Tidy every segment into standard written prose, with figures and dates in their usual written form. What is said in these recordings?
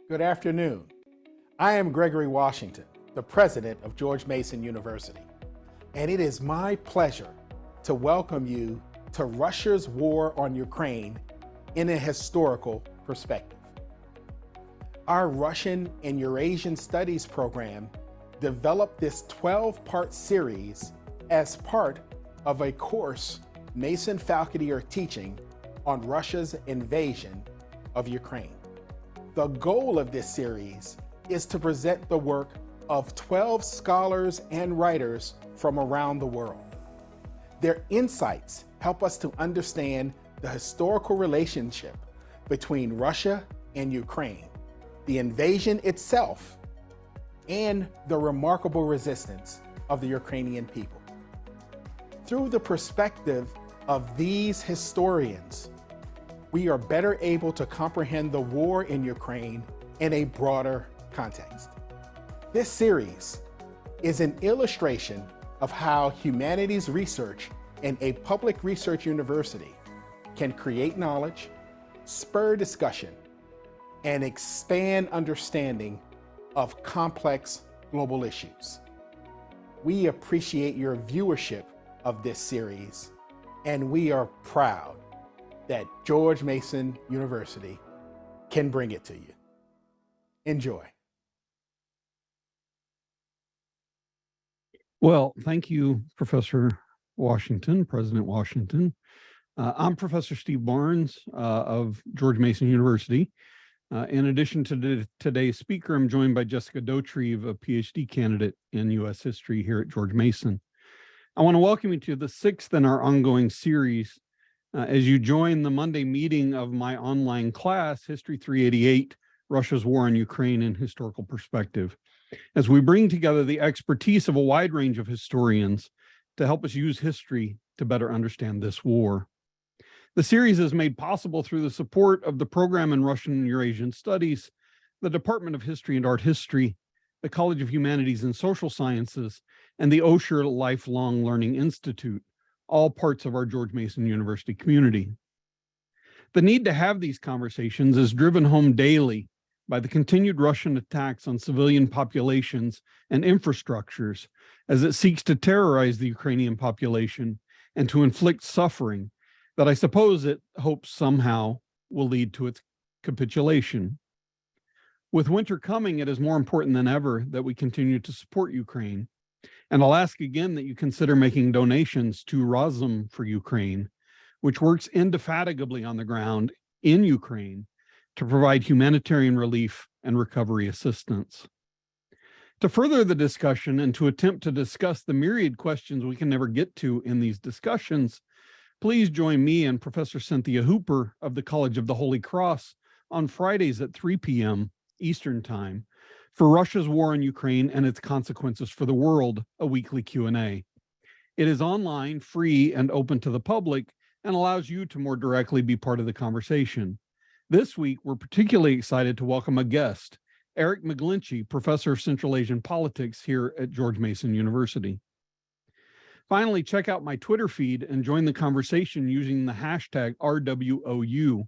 Good afternoon. I am Gregory Washington, the president of George Mason University, and it is my pleasure to welcome you to Russia's war on Ukraine in a historical perspective. Our Russian and Eurasian Studies program developed this 12-part series as part of a course Mason faculty are teaching on Russia's invasion of Ukraine. The goal of this series is to present the work of 12 scholars and writers from around the world. Their insights help us to understand the historical relationship between Russia and Ukraine, the invasion itself, and the remarkable resistance of the Ukrainian people. Through the perspective of these historians, we are better able to comprehend the war in Ukraine in a broader context. This series is an illustration of how humanities research in a public research university can create knowledge, spur discussion, and expand understanding of complex global issues. We appreciate your viewership of this series, and we are proud that George Mason University can bring it to you. Enjoy. Well, thank you, Professor Washington, President Washington. I'm Professor Steve Barnes of George Mason University. In addition to today's speaker, I'm joined by Jessica Dotrieve, a PhD candidate in U.S. history here at George Mason. I want to welcome you to the sixth in our ongoing series as you join the Monday meeting of my online class, History 388, Russia's War on Ukraine in Historical Perspective, as we bring together the expertise of a wide range of historians to help us use history to better understand this war. The series is made possible through the support of the program in Russian and Eurasian Studies, the Department of History and Art History, the College of Humanities and Social Sciences, and the Osher Lifelong Learning Institute, all parts of our George Mason University community. The need to have these conversations is driven home daily by the continued Russian attacks on civilian populations and infrastructures as it seeks to terrorize the Ukrainian population and to inflict suffering that I suppose it hopes somehow will lead to its capitulation. With winter coming, it is more important than ever that we continue to support Ukraine. And I'll ask again that you consider making donations to Razum for Ukraine, which works indefatigably on the ground in Ukraine to provide humanitarian relief and recovery assistance. To further the discussion and to attempt to discuss the myriad questions we can never get to in these discussions, please join me and Professor Cynthia Hooper of the College of the Holy Cross on Fridays at 3 p.m. Eastern Time for Russia's War on Ukraine and its Consequences for the World, a weekly Q&A. It is online, free, and open to the public, and allows you to more directly be part of the conversation. This week, we're particularly excited to welcome a guest, Eric McGlinchey, Professor of Central Asian Politics here at George Mason University. Finally, check out my Twitter feed and join the conversation using the hashtag RWOU.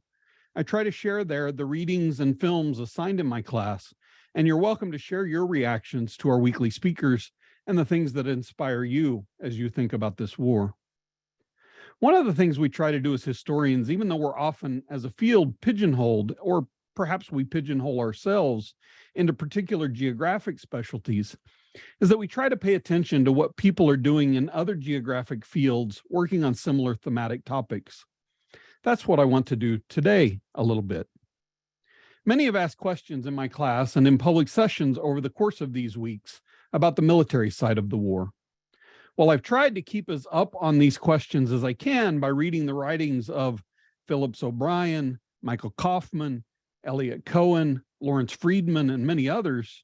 I try to share there the readings and films assigned in my class, and you're welcome to share your reactions to our weekly speakers and the things that inspire you as you think about this war. One of the things we try to do as historians, even though we're often as a field pigeonholed, or perhaps we pigeonhole ourselves into particular geographic specialties, is that we try to pay attention to what people are doing in other geographic fields working on similar thematic topics. That's what I want to do today a little bit. Many have asked questions in my class and in public sessions over the course of these weeks about the military side of the war. Well, I've tried to keep as up on these questions as I can by reading the writings of Phillips O'Brien, Michael Kaufman, Elliot Cohen, Lawrence Friedman, and many others.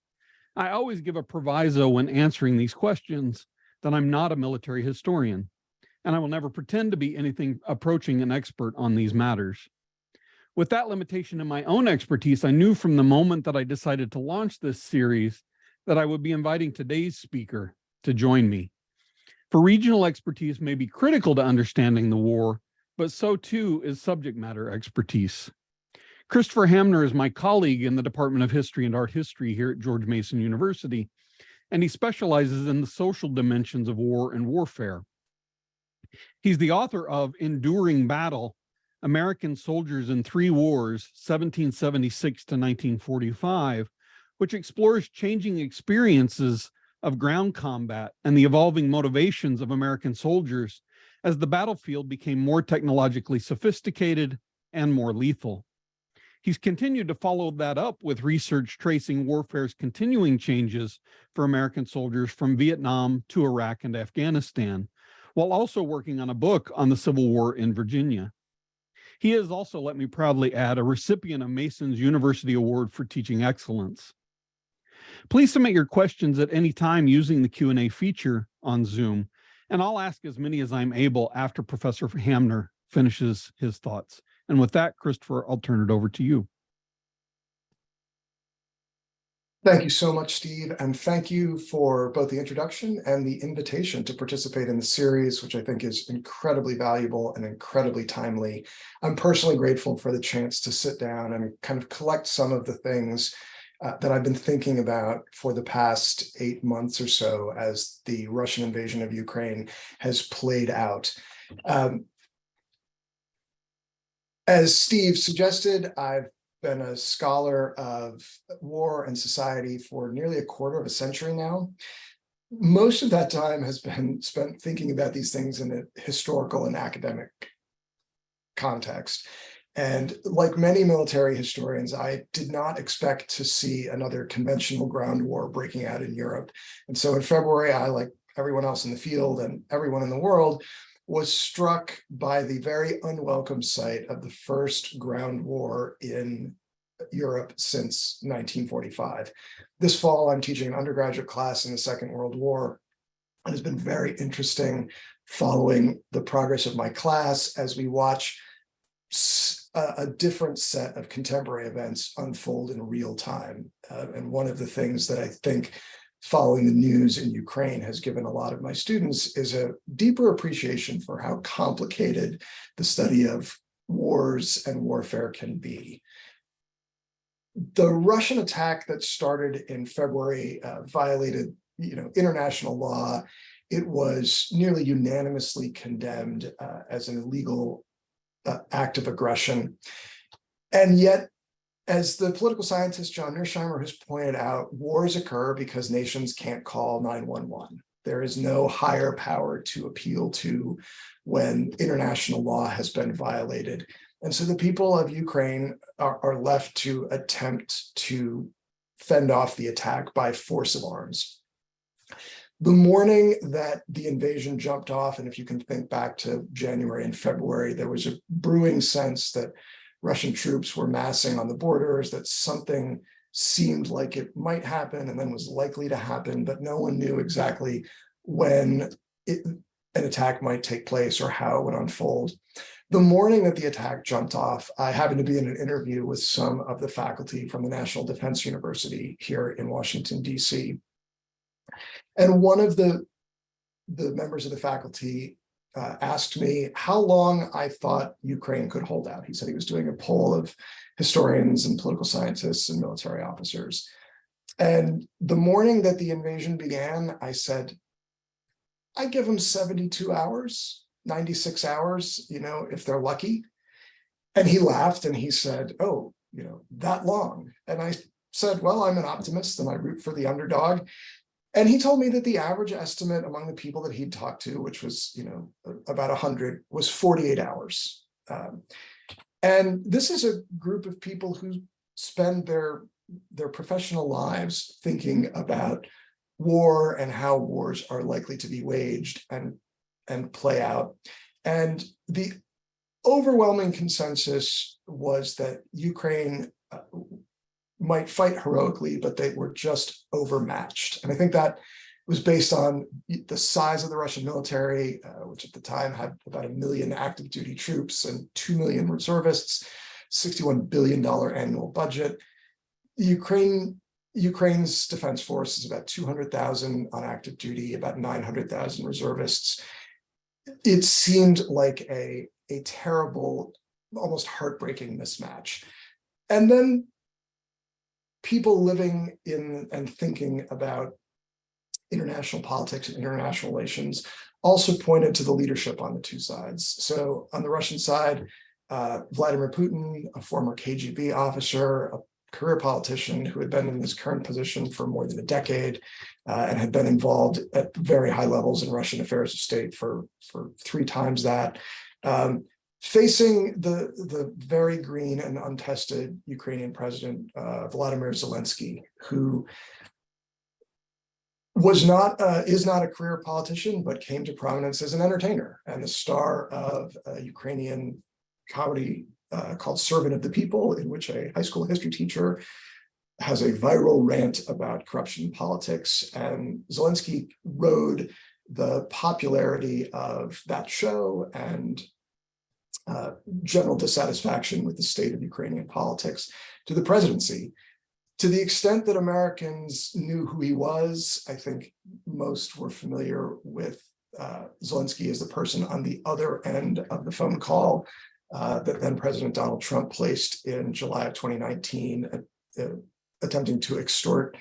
I always give a proviso when answering these questions that I'm not a military historian, and I will never pretend to be anything approaching an expert on these matters. With that limitation in my own expertise, I knew from the moment that I decided to launch this series that I would be inviting today's speaker to join me. For regional expertise may be critical to understanding the war, but so too is subject matter expertise. Christopher Hamner is my colleague in the Department of History and Art History here at George Mason University, and he specializes in the social dimensions of war and warfare. He's the author of Enduring Battle, American Soldiers in Three Wars, 1776 to 1945, which explores changing experiences of ground combat and the evolving motivations of American soldiers as the battlefield became more technologically sophisticated and more lethal. He's continued to follow that up with research tracing warfare's continuing changes for American soldiers from Vietnam to Iraq and Afghanistan, while also working on a book on the Civil War in Virginia. He is also, let me proudly add, a recipient of Mason's University Award for Teaching Excellence. Please submit your questions at any time using the Q&A feature on Zoom, and I'll ask as many as I'm able after Professor Hamner finishes his thoughts. And with that, Christopher, I'll turn it over to you. Thank you so much, Steve, and thank you for both the introduction and the invitation to participate in the series, which I think is incredibly valuable and incredibly timely. I'm personally grateful for the chance to sit down and kind of collect some of the things that I've been thinking about for the past 8 months or so as the Russian invasion of Ukraine has played out. As Steve suggested, I've been a scholar of war and society for nearly a quarter of a century now. Most of that time has been spent thinking about these things in a historical and academic context. And like many military historians, I did not expect to see another conventional ground war breaking out in Europe. And so in February, I, like everyone else in the field and everyone in the world, was struck by the very unwelcome sight of the first ground war in Europe since 1945. This fall, I'm teaching an undergraduate class in the Second World War. It has been very interesting following the progress of my class as we watch a different set of contemporary events unfold in real time. And one of the things that I think following the news in Ukraine has given a lot of my students is a deeper appreciation for how complicated the study of wars and warfare can be. The Russian attack that started in February violated, international law. It was nearly unanimously condemned as an illegal act of aggression. And yet, as the political scientist John Mearsheimer has pointed out, wars occur because nations can't call 911. There is no higher power to appeal to when international law has been violated. And so the people of Ukraine are left to attempt to fend off the attack by force of arms. The morning that the invasion jumped off, and if you can think back to January and February, there was a brewing sense that Russian troops were massing on the borders, that something seemed like it might happen and then was likely to happen, but no one knew exactly when an attack might take place or how it would unfold. The morning that the attack jumped off, I happened to be in an interview with some of the faculty from the National Defense University here in Washington, D.C. And one of the members of the faculty asked me how long I thought Ukraine could hold out. He said he was doing a poll of historians and political scientists and military officers. And the morning that the invasion began, I said, I give them 72 hours, 96 hours, if they're lucky. And he laughed and he said, oh, that long. And I said, well, I'm an optimist and I root for the underdog. And he told me that the average estimate among the people that he'd talked to, which was, about 100, was 48 hours. And this is a group of people who spend their professional lives thinking about war and how wars are likely to be waged and play out. And the overwhelming consensus was that Ukraine might fight heroically, but they were just overmatched. And I think that was based on the size of the Russian military, which at the time had about 1 million active duty troops and 2 million reservists, $61 billion annual budget. Ukraine's defense force is about 200,000 on active duty, about 900,000 reservists. It seemed like a terrible, almost heartbreaking mismatch. And then people living in and thinking about international politics and international relations also pointed to the leadership on the two sides. So on the Russian side, Vladimir Putin, a former KGB officer, a career politician who had been in his current position for more than a decade and had been involved at very high levels in Russian affairs of state for 3 times that, facing the very green and untested Ukrainian president, Volodymyr Zelensky, who is not a career politician, but came to prominence as an entertainer and the star of a Ukrainian comedy called Servant of the People, in which a high school history teacher has a viral rant about corruption in politics. And Zelensky rode the popularity of that show and general dissatisfaction with the state of Ukrainian politics to the presidency. To the extent that Americans knew who he was, I think most were familiar with Zelensky as the person on the other end of the phone call that then President Donald Trump placed in July of 2019, attempting to extort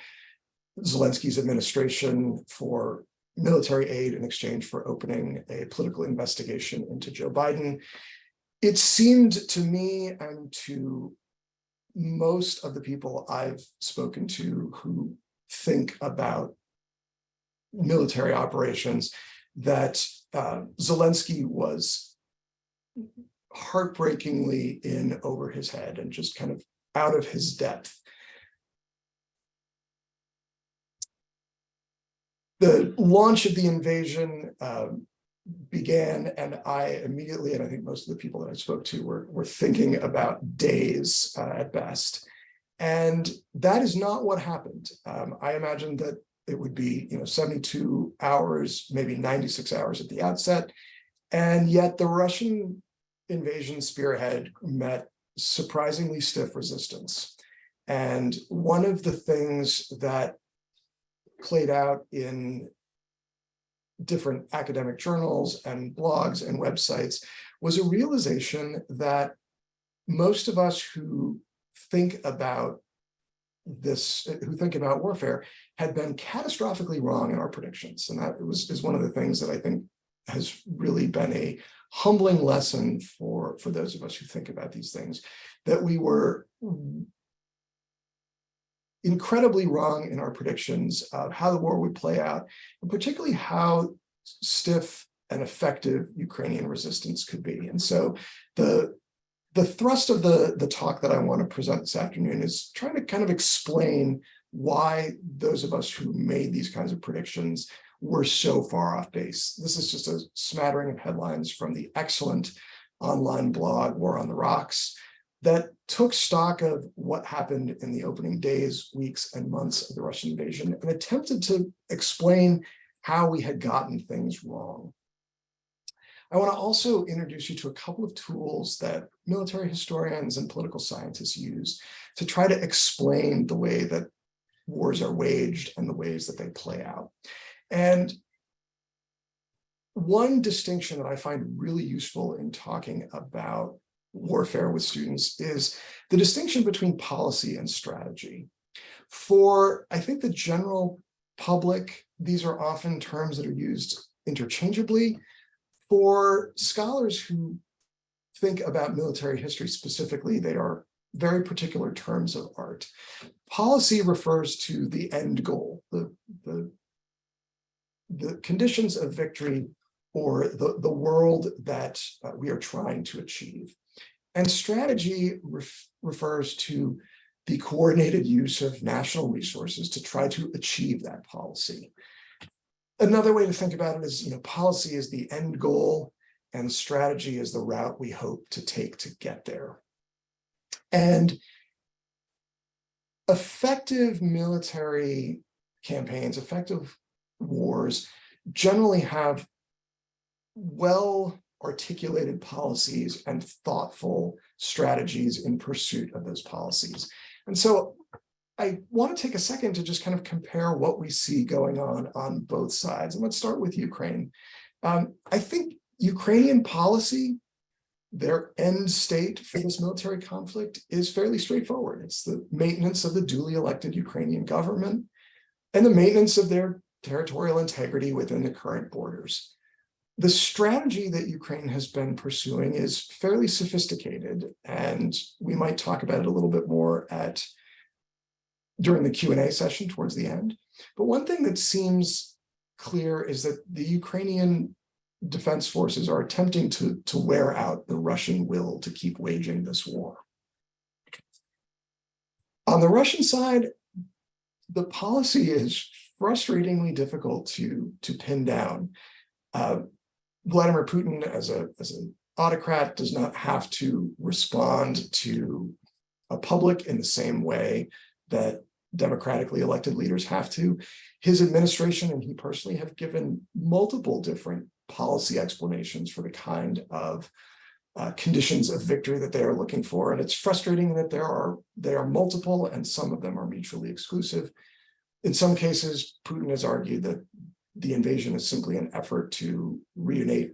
Zelensky's administration for military aid in exchange for opening a political investigation into Joe Biden. It seemed to me and to most of the people I've spoken to who think about military operations that Zelensky was heartbreakingly in over his head and just kind of out of his depth. The launch of the invasion began, and I immediately, and I think most of the people that I spoke to were thinking about days at best. And that is not what happened. I imagined that it would be 72 hours, maybe 96 hours at the outset. And yet the Russian invasion spearhead met surprisingly stiff resistance. And one of the things that played out in different academic journals and blogs and websites was a realization that most of us who think about warfare had been catastrophically wrong in our predictions. And that is one of the things that I think has really been a humbling lesson for those of us who think about these things, that we were incredibly wrong in our predictions of how the war would play out, and particularly how stiff and effective Ukrainian resistance could be. And so the thrust of the talk that I want to present this afternoon is trying to kind of explain why those of us who made these kinds of predictions were so far off base. This is just a smattering of headlines from the excellent online blog War on the Rocks that took stock of what happened in the opening days, weeks, and months of the Russian invasion and attempted to explain how we had gotten things wrong. I want to also introduce you to a couple of tools that military historians and political scientists use to try to explain the way that wars are waged and the ways that they play out. And one distinction that I find really useful in talking about warfare with students is the distinction between policy and strategy. For, I think, the general public, these are often terms that are used interchangeably. For scholars who think about military history specifically, they are very particular terms of art. Policy refers to the end goal, the conditions of victory, or the world that we are trying to achieve. And strategy refers to the coordinated use of national resources to try to achieve that policy. Another way to think about it is, policy is the end goal and strategy is the route we hope to take to get there. And effective military campaigns, effective wars, generally have well-articulated policies and thoughtful strategies in pursuit of those policies. And so I want to take a second to just kind of compare what we see going on both sides. And let's start with Ukraine. I think Ukrainian policy their end state for this military conflict is fairly straightforward. It's the maintenance of the duly elected Ukrainian government and the maintenance of their territorial integrity within the current borders. The strategy that Ukraine has been pursuing is fairly sophisticated, and we might talk about it a little bit more during the Q&A session towards the end. But one thing that seems clear is that the Ukrainian defense forces are attempting to wear out the Russian will to keep waging this war. On the Russian side, the policy is frustratingly difficult to pin down. Vladimir Putin, as an autocrat, does not have to respond to a public in the same way that democratically elected leaders have to. His administration and he personally have given multiple different policy explanations for the kind of conditions of victory that they are looking for. And it's frustrating that they are multiple and some of them are mutually exclusive. In some cases, Putin has argued that the invasion is simply an effort to reunite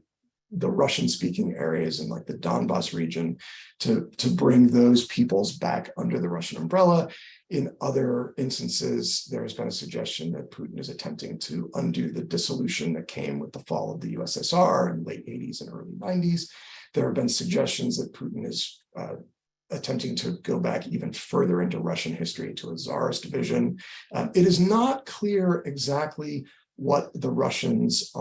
the Russian-speaking areas in like the Donbas region to bring those peoples back under the Russian umbrella. In other instances, there has been a suggestion that Putin is attempting to undo the dissolution that came with the fall of the USSR in the late 80s and early 90s. There have been suggestions that Putin is attempting to go back even further into Russian history to a Tsarist vision. It is not clear exactly what the Russians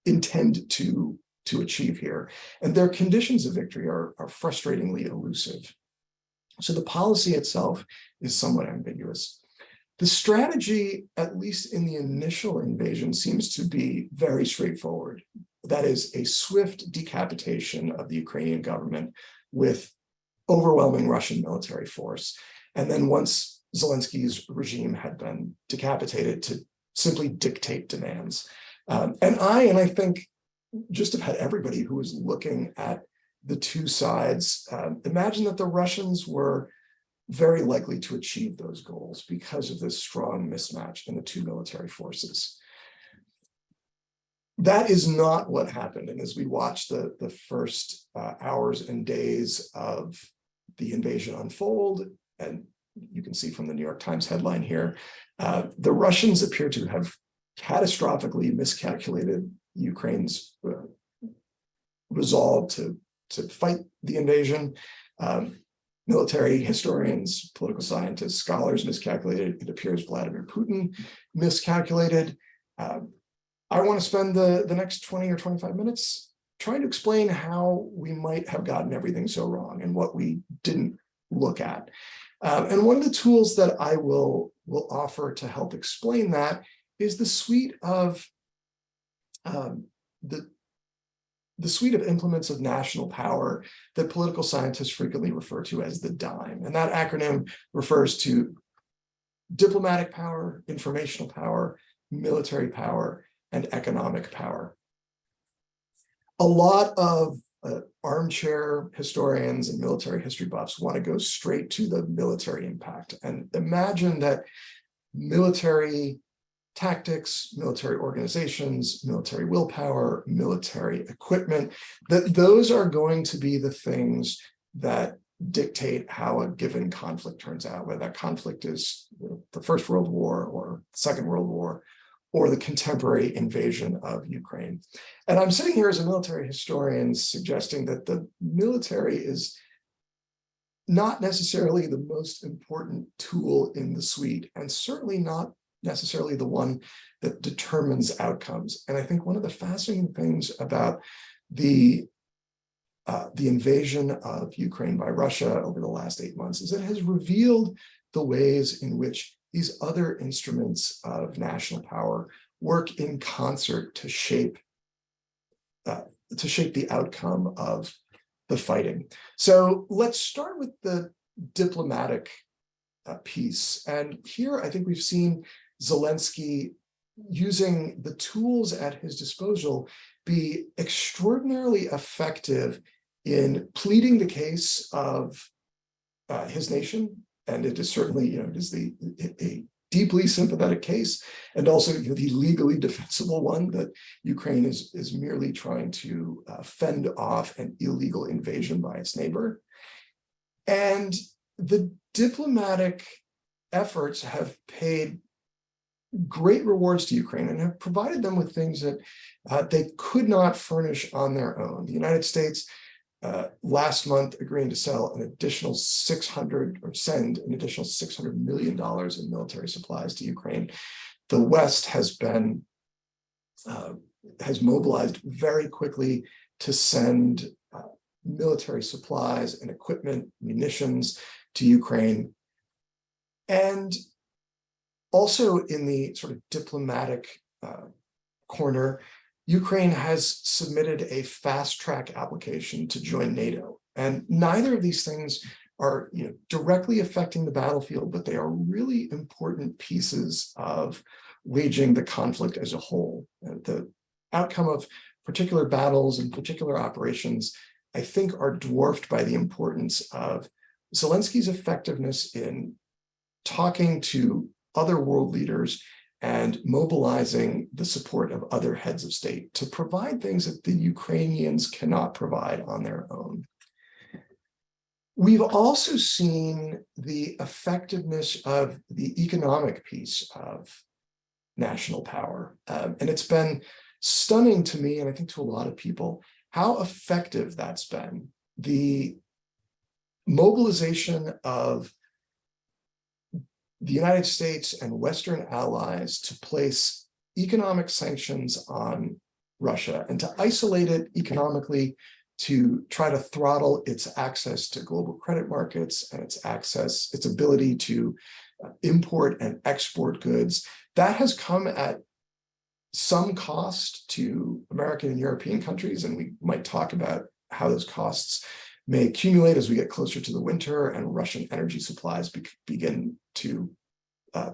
intend to achieve here. And their conditions of victory are frustratingly elusive. So the policy itself is somewhat ambiguous. The strategy, at least in the initial invasion, seems to be very straightforward. That is a swift decapitation of the Ukrainian government with overwhelming Russian military force. And then once Zelensky's regime had been decapitated, to simply dictate demands. And I think just about everybody who is looking at the two sides, imagine that the Russians were very likely to achieve those goals because of this strong mismatch in the two military forces. That is not what happened. And as we watch the first hours and days of the invasion unfold, and you can see from the New York Times headline here, the Russians appear to have catastrophically miscalculated Ukraine's resolve to fight the invasion. Military historians, political scientists, scholars miscalculated. It appears Vladimir Putin miscalculated. I want to spend the next 20 or 25 minutes trying to explain how we might have gotten everything so wrong and what we didn't look at. And one of the tools that I will offer to help explain that is the suite of the suite of implements of national power that political scientists frequently refer to as the DIME. And that acronym refers to diplomatic power, informational power, military power, and economic power. A lot of armchair historians and military history buffs want to go straight to the military impact and imagine that military tactics, military organizations, military willpower, military equipment, that those are going to be the things that dictate how a given conflict turns out, whether that conflict is the First World War or Second World War, or the contemporary invasion of Ukraine. And I'm sitting here as a military historian suggesting that the military is not necessarily the most important tool in the suite, and certainly not necessarily the one that determines outcomes. And I think one of the fascinating things about the invasion of Ukraine by Russia over the last 8 months is it has revealed the ways in which these other instruments of national power work in concert to shape the outcome of the fighting. So let's start with the diplomatic piece. And here I think we've seen Zelensky using the tools at his disposal be extraordinarily effective in pleading the case of his nation. And it is certainly, it is a deeply sympathetic case, and also the legally defensible one that Ukraine is merely trying to fend off an illegal invasion by its neighbor. And the diplomatic efforts have paid great rewards to Ukraine and have provided them with things that they could not furnish on their own. The United States last month agreeing to send an additional $600 million in military supplies to Ukraine. The West has mobilized very quickly to send military supplies and equipment, munitions to Ukraine. And also in the sort of diplomatic corner, Ukraine has submitted a fast-track application to join NATO. And neither of these things are directly affecting the battlefield, but they are really important pieces of waging the conflict as a whole. The outcome of particular battles and particular operations, I think, are dwarfed by the importance of Zelensky's effectiveness in talking to other world leaders and mobilizing the support of other heads of state to provide things that the Ukrainians cannot provide on their own. We've also seen the effectiveness of the economic piece of national power. And it's been stunning to me, and I think to a lot of people, how effective that's been. The mobilization of the United States and Western allies to place economic sanctions on Russia and to isolate it economically, to try to throttle its access to global credit markets and its ability to import and export goods. That has come at some cost to American and European countries, and we might talk about how those costs may accumulate as we get closer to the winter and Russian energy supplies begin to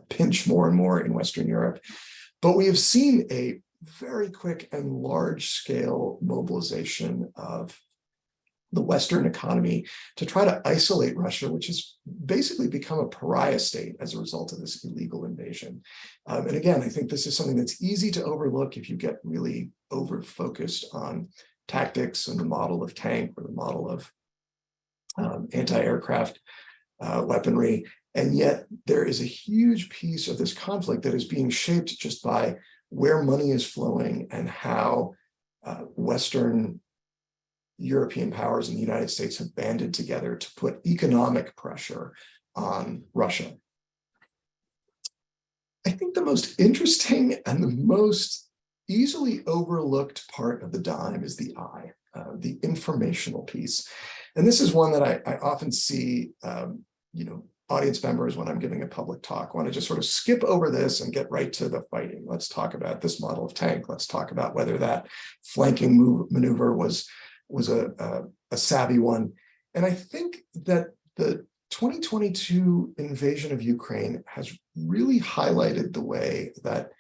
pinch more and more in Western Europe. But we have seen a very quick and large-scale mobilization of the Western economy to try to isolate Russia, which has basically become a pariah state as a result of this illegal invasion. And again, I think this is something that's easy to overlook if you get really over-focused on tactics and the model of tank or the model of anti-aircraft weaponry. And yet there is a huge piece of this conflict that is being shaped just by where money is flowing and how Western European powers and the United States have banded together to put economic pressure on Russia. I think the most interesting and the most easily overlooked part of the dime is the I, the informational piece. And this is one that I often see, audience members, when I'm giving a public talk, want to just sort of skip over this and get right to the fighting. Let's talk about this model of tank. Let's talk about whether that flanking maneuver was a savvy one. And I think that the 2022 invasion of Ukraine has really highlighted the way that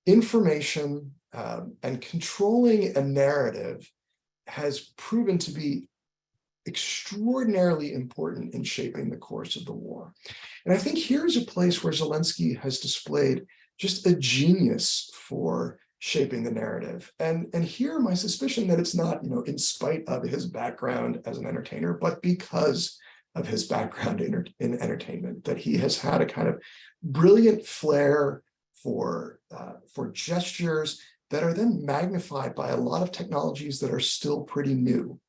information and controlling a narrative has proven to be extraordinarily important in shaping the course of the war. And I think here's a place where Zelensky has displayed just a genius for shaping the narrative. And here my suspicion that it's not, in spite of his background as an entertainer, but because of his background in entertainment, that he has had a kind of brilliant flair for gestures that are then magnified by a lot of technologies that are still pretty new.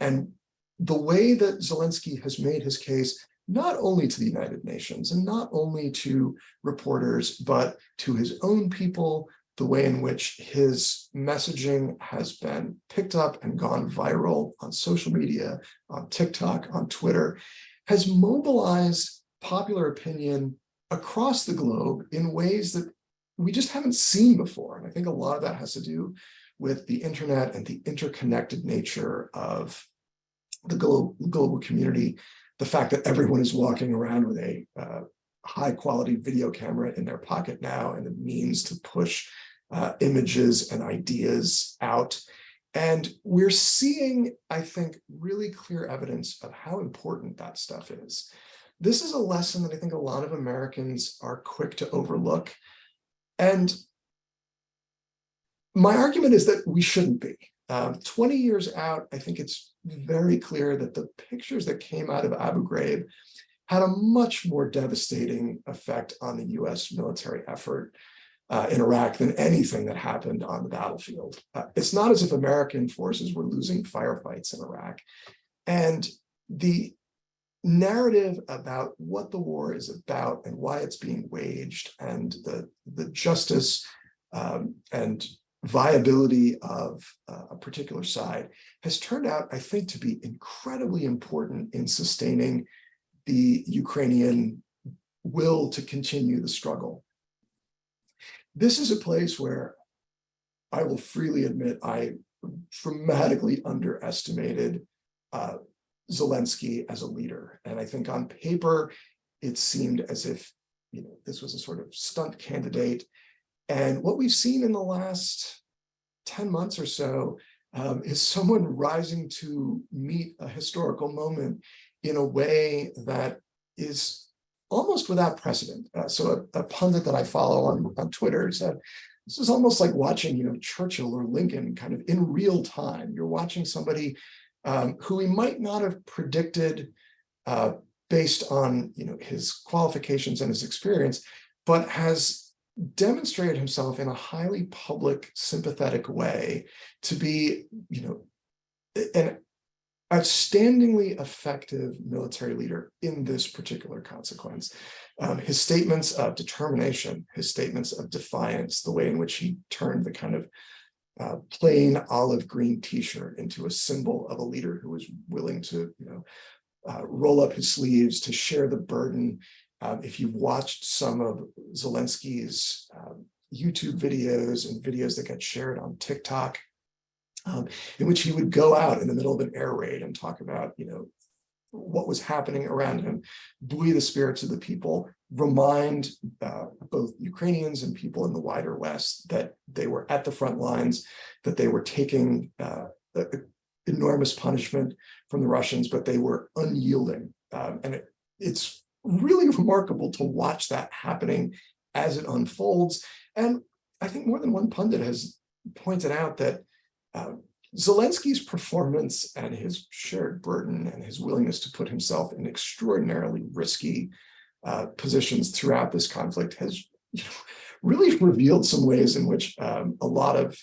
And the way that Zelensky has made his case, not only to the United Nations and not only to reporters, but to his own people, the way in which his messaging has been picked up and gone viral on social media, on TikTok, on Twitter, has mobilized popular opinion across the globe in ways that we just haven't seen before. And I think a lot of that has to do with the internet and the interconnected nature of the global community, the fact that everyone is walking around with a high quality video camera in their pocket now, and the means to push images and ideas out. And we're seeing, I think, really clear evidence of how important that stuff is. this is a lesson that I think a lot of Americans are quick to overlook. And my argument is that we shouldn't be. 20 years out, I think it's very clear that the pictures that came out of Abu Ghraib had a much more devastating effect on the US military effort in Iraq than anything that happened on the battlefield. It's not as if American forces were losing firefights in Iraq. And the narrative about what the war is about and why it's being waged and the justice and viability of a particular side has turned out, I think, to be incredibly important in sustaining the Ukrainian will to continue the struggle. This is a place where I will freely admit I dramatically underestimated Zelensky as a leader. And I think on paper, it seemed as if this was a sort of stunt candidate. And what we've seen in the last 10 months or so is someone rising to meet a historical moment in a way that is almost without precedent. So a pundit that I follow on Twitter said, this is almost like watching, Churchill or Lincoln kind of in real time. You're watching somebody who we might not have predicted based on, his qualifications and his experience, but has demonstrated himself in a highly public, sympathetic way to be, an outstandingly effective military leader in this particular consequence. His statements of determination, his statements of defiance, the way in which he turned the kind of plain olive green t-shirt into a symbol of a leader who was willing to, roll up his sleeves to share the burden. If you've watched some of Zelensky's YouTube videos and videos that get shared on TikTok, in which he would go out in the middle of an air raid and talk about, what was happening around him, buoy the spirits of the people, remind both Ukrainians and people in the wider West that they were at the front lines, that they were taking enormous punishment from the Russians, but they were unyielding. And it's really remarkable to watch that happening as it unfolds. And I think more than one pundit has pointed out that Zelensky's performance and his shared burden and his willingness to put himself in extraordinarily risky positions throughout this conflict has really revealed some ways in which a lot of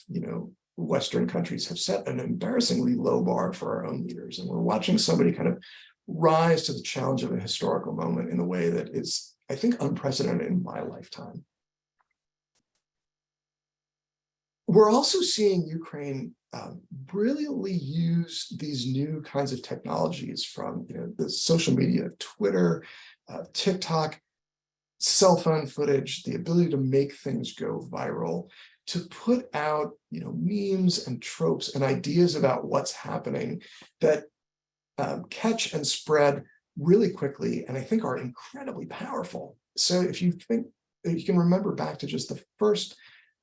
Western countries have set an embarrassingly low bar for our own leaders. And we're watching somebody kind of rise to the challenge of a historical moment in a way that is, I think, unprecedented in my lifetime. We're also seeing Ukraine brilliantly use these new kinds of technologies from the social media, Twitter, TikTok, cell phone footage, the ability to make things go viral, to put out memes and tropes and ideas about what's happening that catch and spread really quickly, and I think are incredibly powerful. So if you can remember back to just the first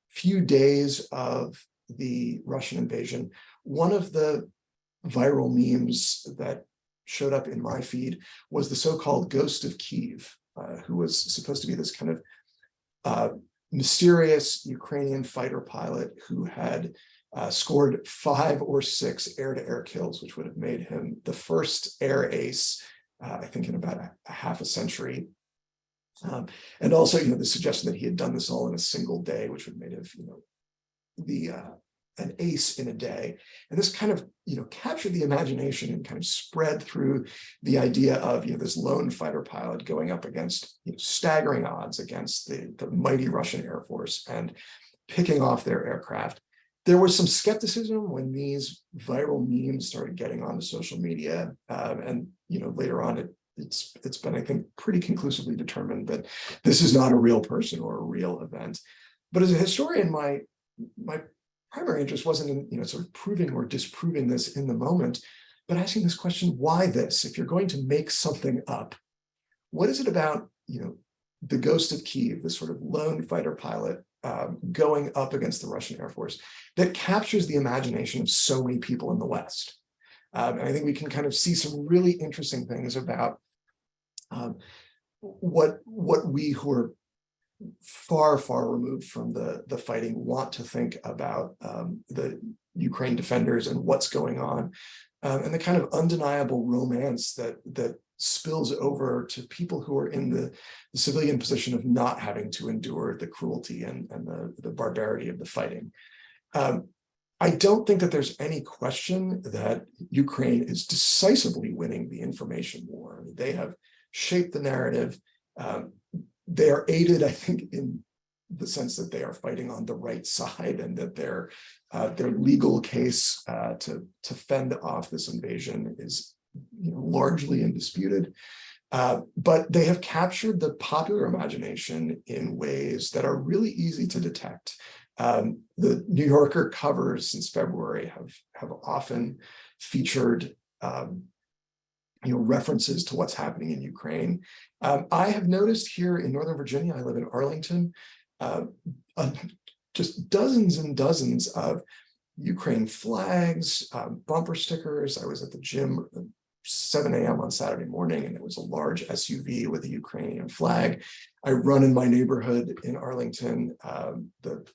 few days of the Russian invasion, one of the viral memes that showed up in my feed was the so-called Ghost of Kyiv, who was supposed to be this kind of mysterious Ukrainian fighter pilot who had scored 5 or 6 air-to-air kills, which would have made him the first air ace, I think, in about a half a century. And also, the suggestion that he had done this all in a single day, which would have made him, an ace in a day. And this kind of, captured the imagination and kind of spread through the idea of, this lone fighter pilot going up against staggering odds against the mighty Russian Air Force and picking off their aircraft. There was some skepticism when these viral memes started getting onto social media, and later on it's been, I think, pretty conclusively determined that this is not a real person or a real event. But as a historian, my primary interest wasn't in sort of proving or disproving this in the moment, but asking this question: why this? If you're going to make something up, what is it about the Ghost of Kyiv, this sort of lone fighter pilot going up against the Russian Air Force, that captures the imagination of so many people in the West? And I think we can kind of see some really interesting things about What we who are far removed from the fighting want to think about the Ukraine defenders and what's going on, and the kind of undeniable romance that spills over to people who are in the civilian position of not having to endure the cruelty and the barbarity of the fighting. I don't think that there's any question that Ukraine is decisively winning the information war. I mean, they have shaped the narrative. They are aided, I think, in the sense that they are fighting on the right side, and that their legal case to fend off this invasion is, largely undisputed. But they have captured the popular imagination in ways that are really easy to detect. The New Yorker covers since February have often featured references to what's happening in Ukraine. I have noticed here in Northern Virginia, I live in Arlington, just dozens and dozens of Ukraine flags, bumper stickers. I was at the gym at 7 a.m. on Saturday morning, and there was a large SUV with a Ukrainian flag. I run in my neighborhood in Arlington. The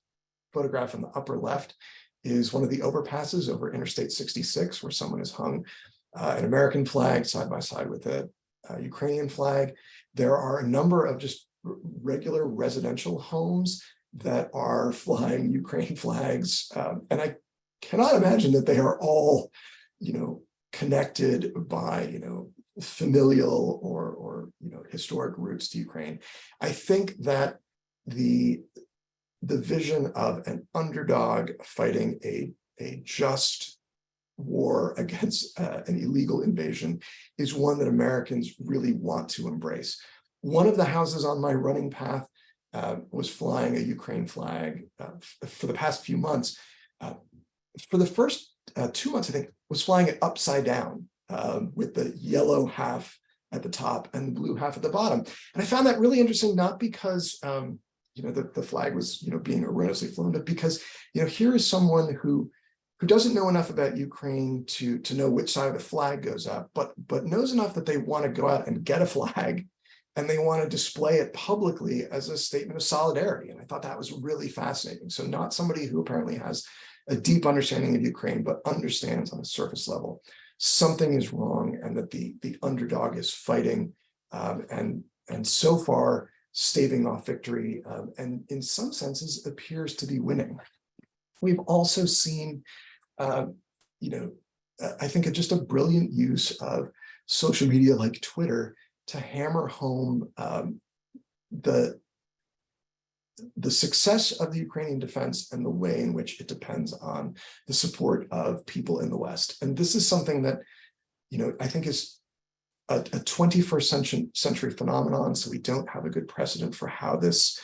photograph in the upper left is one of the overpasses over Interstate 66, where someone has hung an American flag side by side with a Ukrainian flag. There are a number of just regular residential homes that are flying Ukraine flags, and I cannot imagine that they are all, connected by, familial or historic roots to Ukraine. I think that the vision of an underdog fighting a just war against an illegal invasion is one that Americans really want to embrace. One of the houses on my running path was flying a Ukraine flag for the past few months. For the first 2 months, I think, was flying it upside down with the yellow half at the top and the blue half at the bottom. And I found that really interesting, not because the flag was being erroneously flown, but because here is someone who doesn't know enough about Ukraine to know which side of the flag goes up, but knows enough that they want to go out and get a flag, and they want to display it publicly as a statement of solidarity. And I thought that was really fascinating. So not somebody who apparently has a deep understanding of Ukraine, but understands on a surface level something is wrong, and that the underdog is fighting and so far staving off victory, and in some senses appears to be winning. We've also seen, I think just a brilliant use of social media like Twitter to hammer home the success of the Ukrainian defense and the way in which it depends on the support of people in the West. And this is something that, I think is a 21st century phenomenon. So we don't have a good precedent for how this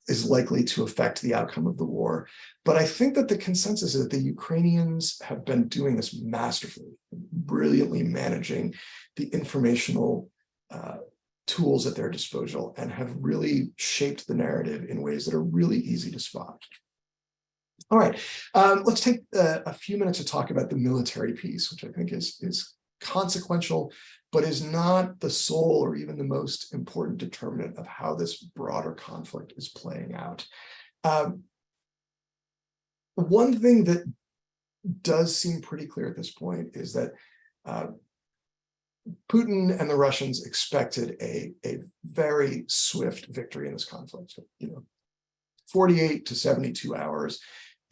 is likely to affect the outcome of the war. But I think that the consensus is that the Ukrainians have been doing this masterfully, brilliantly managing the informational tools at their disposal, and have really shaped the narrative in ways that are really easy to spot. All right, let's take a few minutes to talk about the military piece, which I think is consequential, but is not the sole or even the most important determinant of how this broader conflict is playing out. One thing that does seem pretty clear at this point is that Putin and the Russians expected a very swift victory in this conflict. So, 48 to 72 hours,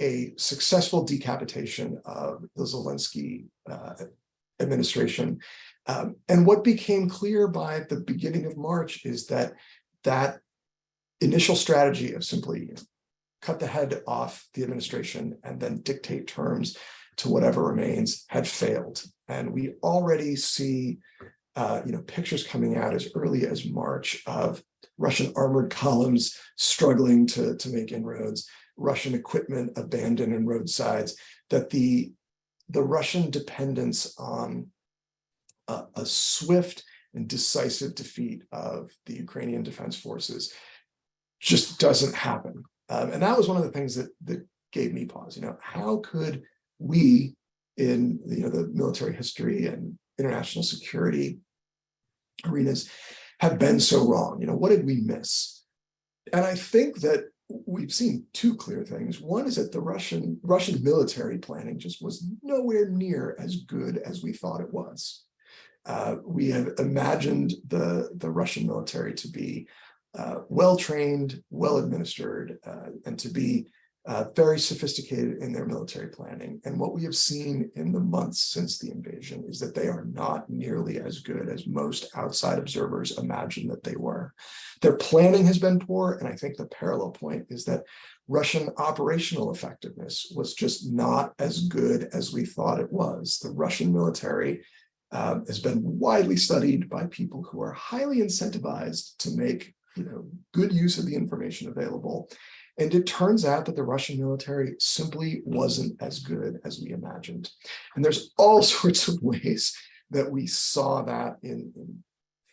a successful decapitation of the Zelensky administration. And what became clear by the beginning of March is that initial strategy of simply cut the head off the administration and then dictate terms to whatever remains had failed. And we already see pictures coming out as early as March of Russian armored columns struggling to make inroads, Russian equipment abandoned in roadsides, that the Russian dependence on a swift and decisive defeat of the Ukrainian defense forces just doesn't happen. And that was one of the things that gave me pause. How could we in the military history and international security arenas have been so wrong. What did we miss? And I think that we've seen two clear things. One is that the Russian military planning just was nowhere near as good as we thought it was. We have imagined the Russian military to be well-trained, well-administered, and to be very sophisticated in their military planning. And what we have seen in the months since the invasion is that they are not nearly as good as most outside observers imagined that they were. Their planning has been poor, and I think the parallel point is that Russian operational effectiveness was just not as good as we thought it was. The Russian military has been widely studied by people who are highly incentivized to make good use of the information available. And it turns out that the Russian military simply wasn't as good as we imagined. And there's all sorts of ways that we saw that in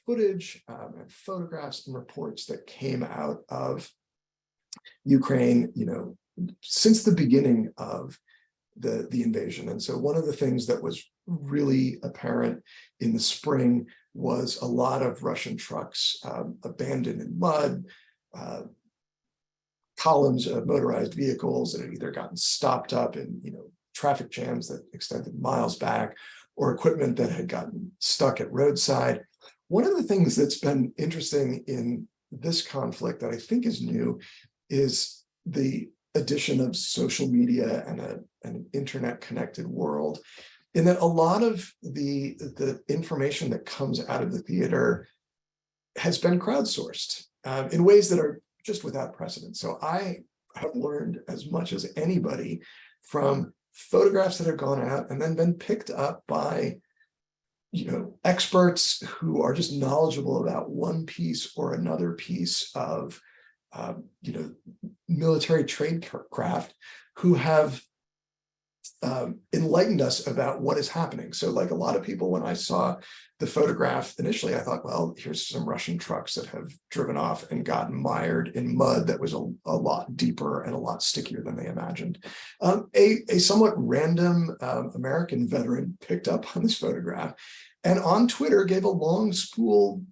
footage and photographs and reports that came out of Ukraine, since the beginning of the invasion. And so one of the things that was really apparent in the spring was a lot of Russian trucks abandoned in mud, columns of motorized vehicles that had either gotten stopped up in traffic jams that extended miles back, or equipment that had gotten stuck at roadside. One of the things that's been interesting in this conflict that I think is new is the addition of social media and an internet connected world, in that a lot of the information that comes out of the theater has been crowdsourced in ways that are just without precedent. So I have learned as much as anybody from photographs that have gone out and then been picked up by experts who are just knowledgeable about one piece or another piece of military tradecraft, who have enlightened us about what is happening. So like a lot of people, when I saw the photograph initially, I thought, well, here's some Russian trucks that have driven off and gotten mired in mud that was a lot deeper and a lot stickier than they imagined. A somewhat random American veteran picked up on this photograph and on Twitter gave a long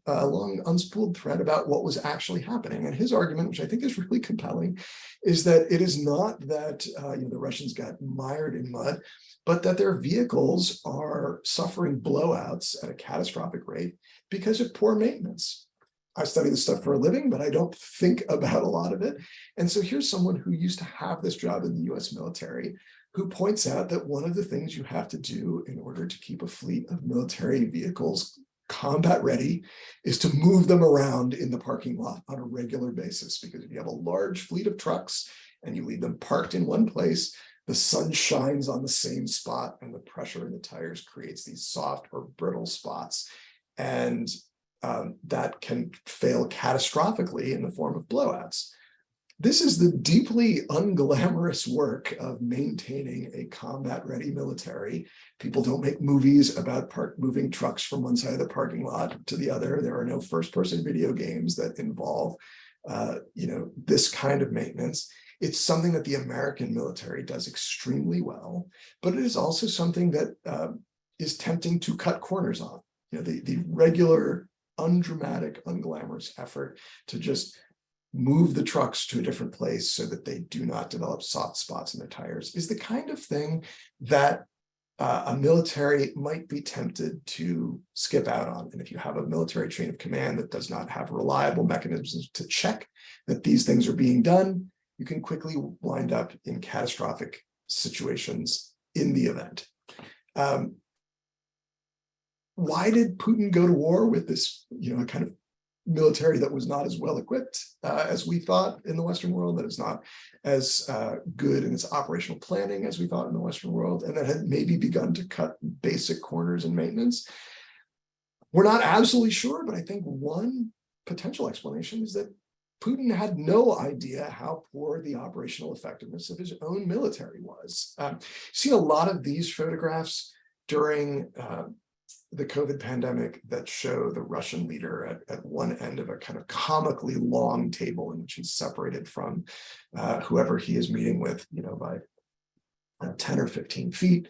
unspooled thread about what was actually happening. And his argument, which I think is really compelling, is that it is not that the Russians got mired in mud, but that their vehicles are suffering blowouts at a catastrophic rate because of poor maintenance. I study this stuff for a living, but I don't think about a lot of it. And so here's someone who used to have this job in the US military, who points out that one of the things you have to do in order to keep a fleet of military vehicles combat ready is to move them around in the parking lot on a regular basis. Because if you have a large fleet of trucks and you leave them parked in one place, the sun shines on the same spot and the pressure in the tires creates these soft or brittle spots. And that can fail catastrophically in the form of blowouts. This is the deeply unglamorous work of maintaining a combat-ready military. People don't make movies about moving trucks from one side of the parking lot to the other. There are no first-person video games that involve, this kind of maintenance. It's something that the American military does extremely well, but it is also something that is tempting to cut corners on. The regular, undramatic, unglamorous effort to just move the trucks to a different place so that they do not develop soft spots in their tires is the kind of thing that a military might be tempted to skip out on. And if you have a military chain of command that does not have reliable mechanisms to check that these things are being done, you can quickly wind up in catastrophic situations in the event. Why did Putin go to war with this, kind of military that was not as well equipped as we thought in the Western world, that is not as good in its operational planning as we thought in the Western world, and that had maybe begun to cut basic corners in maintenance? We're not absolutely sure, but I think one potential explanation is that Putin had no idea how poor the operational effectiveness of his own military was. See a lot of these photographs during the COVID pandemic that show the Russian leader at one end of a kind of comically long table in which he's separated from whoever he is meeting with, by 10 or 15 feet.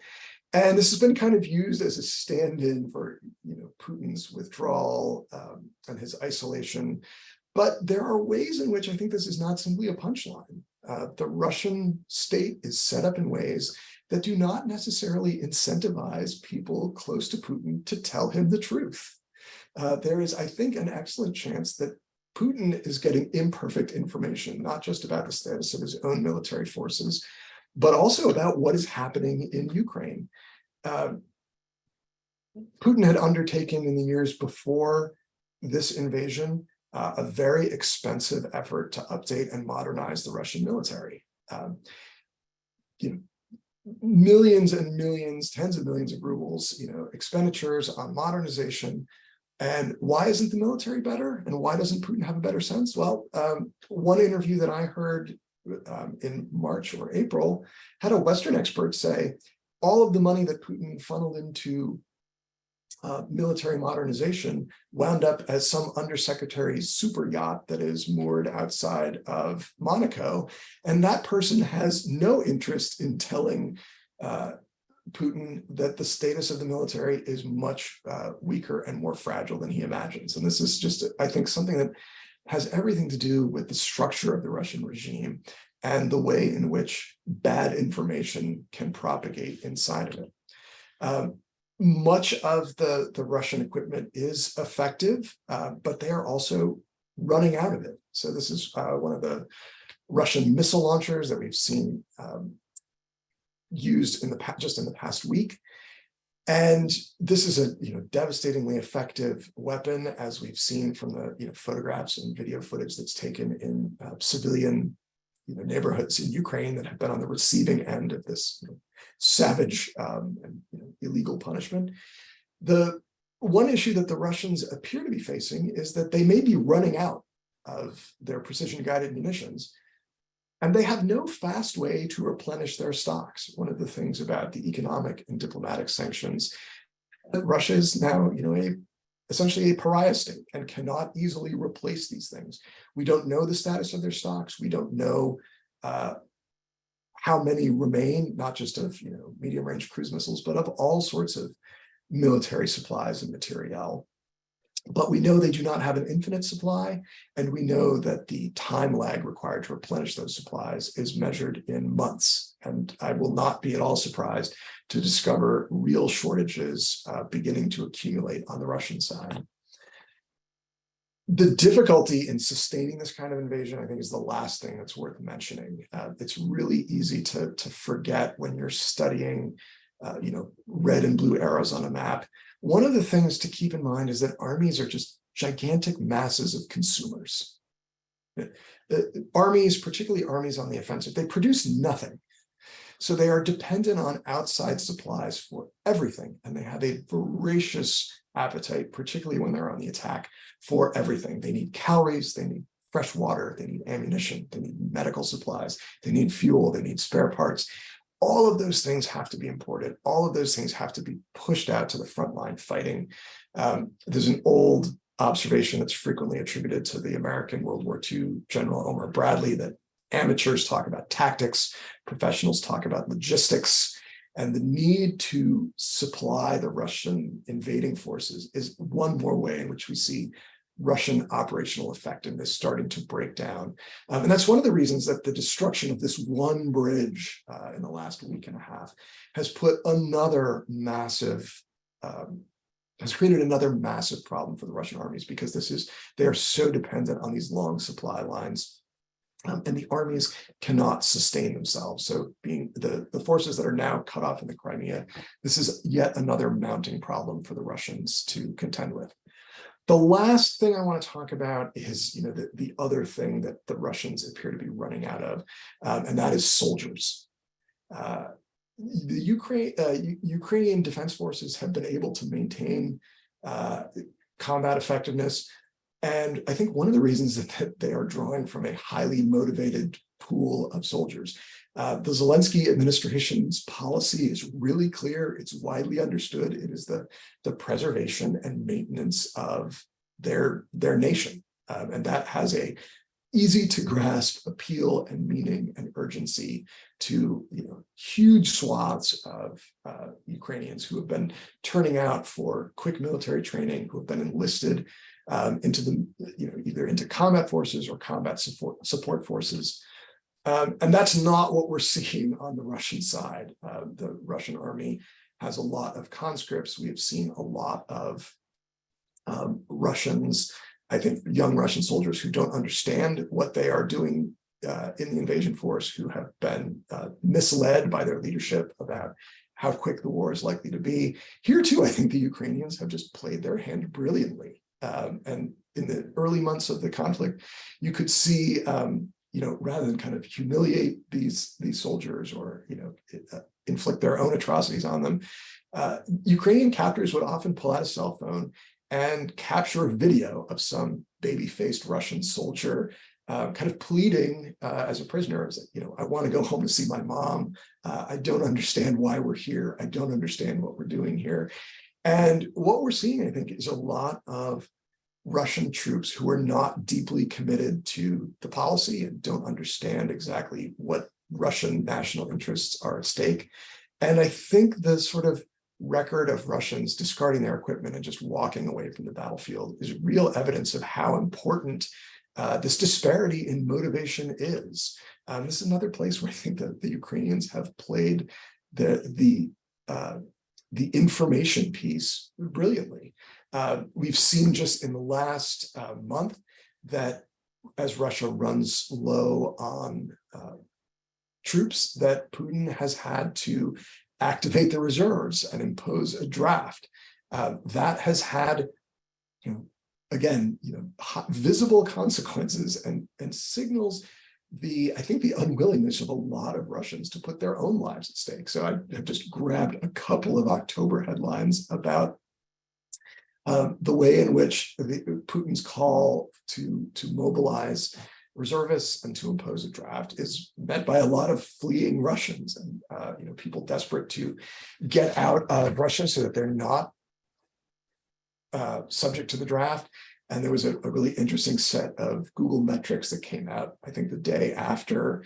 And this has been kind of used as a stand-in for, Putin's withdrawal and his isolation. But there are ways in which I think this is not simply a punchline. The Russian state is set up in ways that do not necessarily incentivize people close to Putin to tell him the truth. There is, I think, an excellent chance that Putin is getting imperfect information, not just about the status of his own military forces, but also about what is happening in Ukraine. Putin had undertaken in the years before this invasion a very expensive effort to update and modernize the Russian military. Millions and millions, tens of millions of rubles, expenditures on modernization. And why isn't the military better? And why doesn't Putin have a better sense? Well, one interview that I heard in March or April had a Western expert say all of the money that Putin funneled into military modernization wound up as some undersecretary's super yacht that is moored outside of Monaco. And that person has no interest in telling Putin that the status of the military is much weaker and more fragile than he imagines. And this is just, I think, something that has everything to do with the structure of the Russian regime and the way in which bad information can propagate inside of it. Much of the Russian equipment is effective, but they are also running out of it. So this is one of the Russian missile launchers that we've seen used in the past week. And this is a devastatingly effective weapon, as we've seen from the photographs and video footage that's taken in civilian neighborhoods in Ukraine that have been on the receiving end of this savage and illegal punishment. The one issue that the Russians appear to be facing is that they may be running out of their precision-guided munitions, and they have no fast way to replenish their stocks. One of the things about the economic and diplomatic sanctions, that Russia is now, essentially a pariah state and cannot easily replace these things. We don't know the status of their stocks. We don't know how many remain, not just of medium-range cruise missiles, but of all sorts of military supplies and materiel. But we know they do not have an infinite supply, and we know that the time lag required to replenish those supplies is measured in months. And I will not be at all surprised to discover real shortages beginning to accumulate on the Russian side. The difficulty in sustaining this kind of invasion, I think, is the last thing that's worth mentioning. It's really easy to forget when you're studying, red and blue arrows on a map. One of the things to keep in mind is that armies are just gigantic masses of consumers. Armies, particularly armies on the offensive, they produce nothing. So they are dependent on outside supplies for everything, and they have a voracious appetite, particularly when they're on the attack, for everything. They need calories, they need fresh water, they need ammunition, they need medical supplies, they need fuel, they need spare parts. All of those things have to be imported. All of those things have to be pushed out to the front line fighting. There's an old observation that's frequently attributed to the American World War II General Omar Bradley that amateurs talk about tactics, professionals talk about logistics, and the need to supply the Russian invading forces is one more way in which we see Russian operational effectiveness starting to break down. And that's one of the reasons that the destruction of this one bridge in the last week and a half has put another massive, has created another massive problem for the Russian armies, because they are so dependent on these long supply lines. And the armies cannot sustain themselves. So being the forces that are now cut off in the Crimea, this is yet another mounting problem for the Russians to contend with. The last thing I want to talk about is the other thing that the Russians appear to be running out of, and that is soldiers. The Ukrainian defense forces have been able to maintain combat effectiveness. And I think one of the reasons is that they are drawing from a highly motivated pool of soldiers. The Zelensky administration's policy is really clear. It's widely understood. It is the preservation and maintenance of their nation. And that has a easy to grasp appeal and meaning and urgency to huge swaths of Ukrainians who have been turning out for quick military training, who have been enlisted into the either into combat forces or combat support forces. And that's not what we're seeing on the Russian side. The Russian army has a lot of conscripts. We have seen a lot of Russians, I think young Russian soldiers who don't understand what they are doing in the invasion force, who have been misled by their leadership about how quick the war is likely to be. Here too, I think the Ukrainians have just played their hand brilliantly. And in the early months of the conflict, you could see, rather than kind of humiliate these soldiers or inflict their own atrocities on them, Ukrainian captors would often pull out a cell phone and capture a video of some baby-faced Russian soldier kind of pleading as a prisoner, I want to go home to see my mom. I don't understand why we're here. I don't understand what we're doing here. And what we're seeing, I think, is a lot of Russian troops who are not deeply committed to the policy and don't understand exactly what Russian national interests are at stake. And I think the sort of record of Russians discarding their equipment and just walking away from the battlefield is real evidence of how important this disparity in motivation is. This is another place where I think that the Ukrainians have played the information piece brilliantly. We've seen just in the last month that as Russia runs low on troops, that Putin has had to activate the reserves and impose a draft. That has had, visible consequences and signals I think the unwillingness of a lot of Russians to put their own lives at stake. So I have just grabbed a couple of October headlines about the way in which Putin's call to mobilize reservists and to impose a draft is met by a lot of fleeing Russians and people desperate to get out of Russia so that they're not subject to the draft. And there was a really interesting set of Google metrics that came out, I think, the day after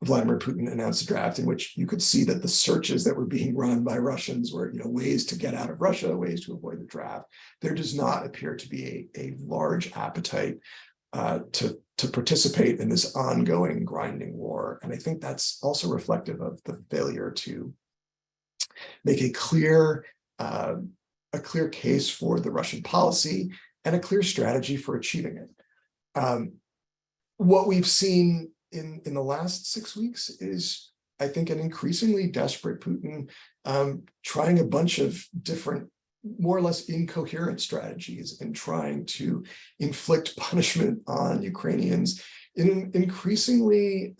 Vladimir Putin announced the draft, in which you could see that the searches that were being run by Russians were, ways to get out of Russia, ways to avoid the draft. There does not appear to be a large appetite to participate in this ongoing grinding war. And I think that's also reflective of the failure to make a clear case for the Russian policy and a clear strategy for achieving it. What we've seen in the last 6 weeks is, I think, an increasingly desperate Putin trying a bunch of different, more or less incoherent strategies and trying to inflict punishment on Ukrainians in an increasingly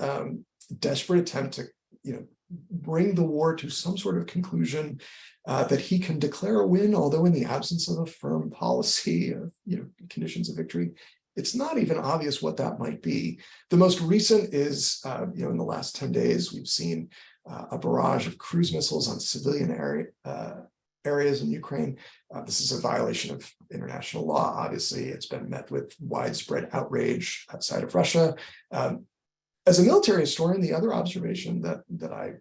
desperate attempt to, bring the war to some sort of conclusion that he can declare a win, although in the absence of a firm policy of, conditions of victory. It's not even obvious what that might be. The most recent is, in the last 10 days, we've seen a barrage of cruise missiles on civilian areas in Ukraine. This is a violation of international law. Obviously, it's been met with widespread outrage outside of Russia. As a military historian, the other observation that I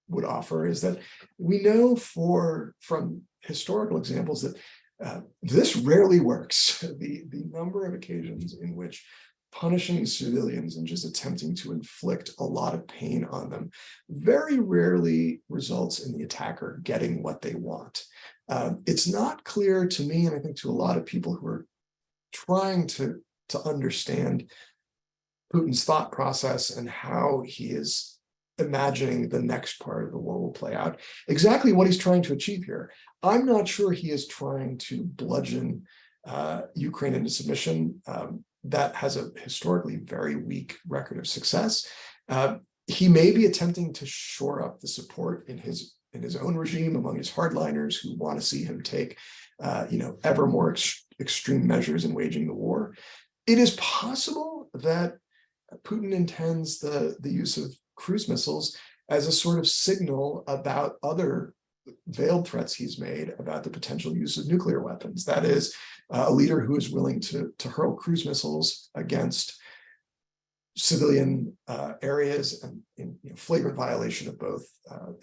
would offer is that we know from historical examples that this rarely works. The number of occasions in which punishing civilians and just attempting to inflict a lot of pain on them very rarely results in the attacker getting what they want. It's not clear to me, and I think to a lot of people who are trying to understand Putin's thought process and how he is imagining the next part of the war will play out, exactly what he's trying to achieve here. I'm not sure he is trying to bludgeon Ukraine into submission. That has a historically very weak record of success. He may be attempting to shore up the support in his own regime among his hardliners who want to see him take ever more extreme measures in waging the war. It is possible that Putin intends the use of cruise missiles as a sort of signal about other veiled threats he's made about the potential use of nuclear weapons. That is, a leader who is willing to hurl cruise missiles against civilian areas and in flagrant violation of both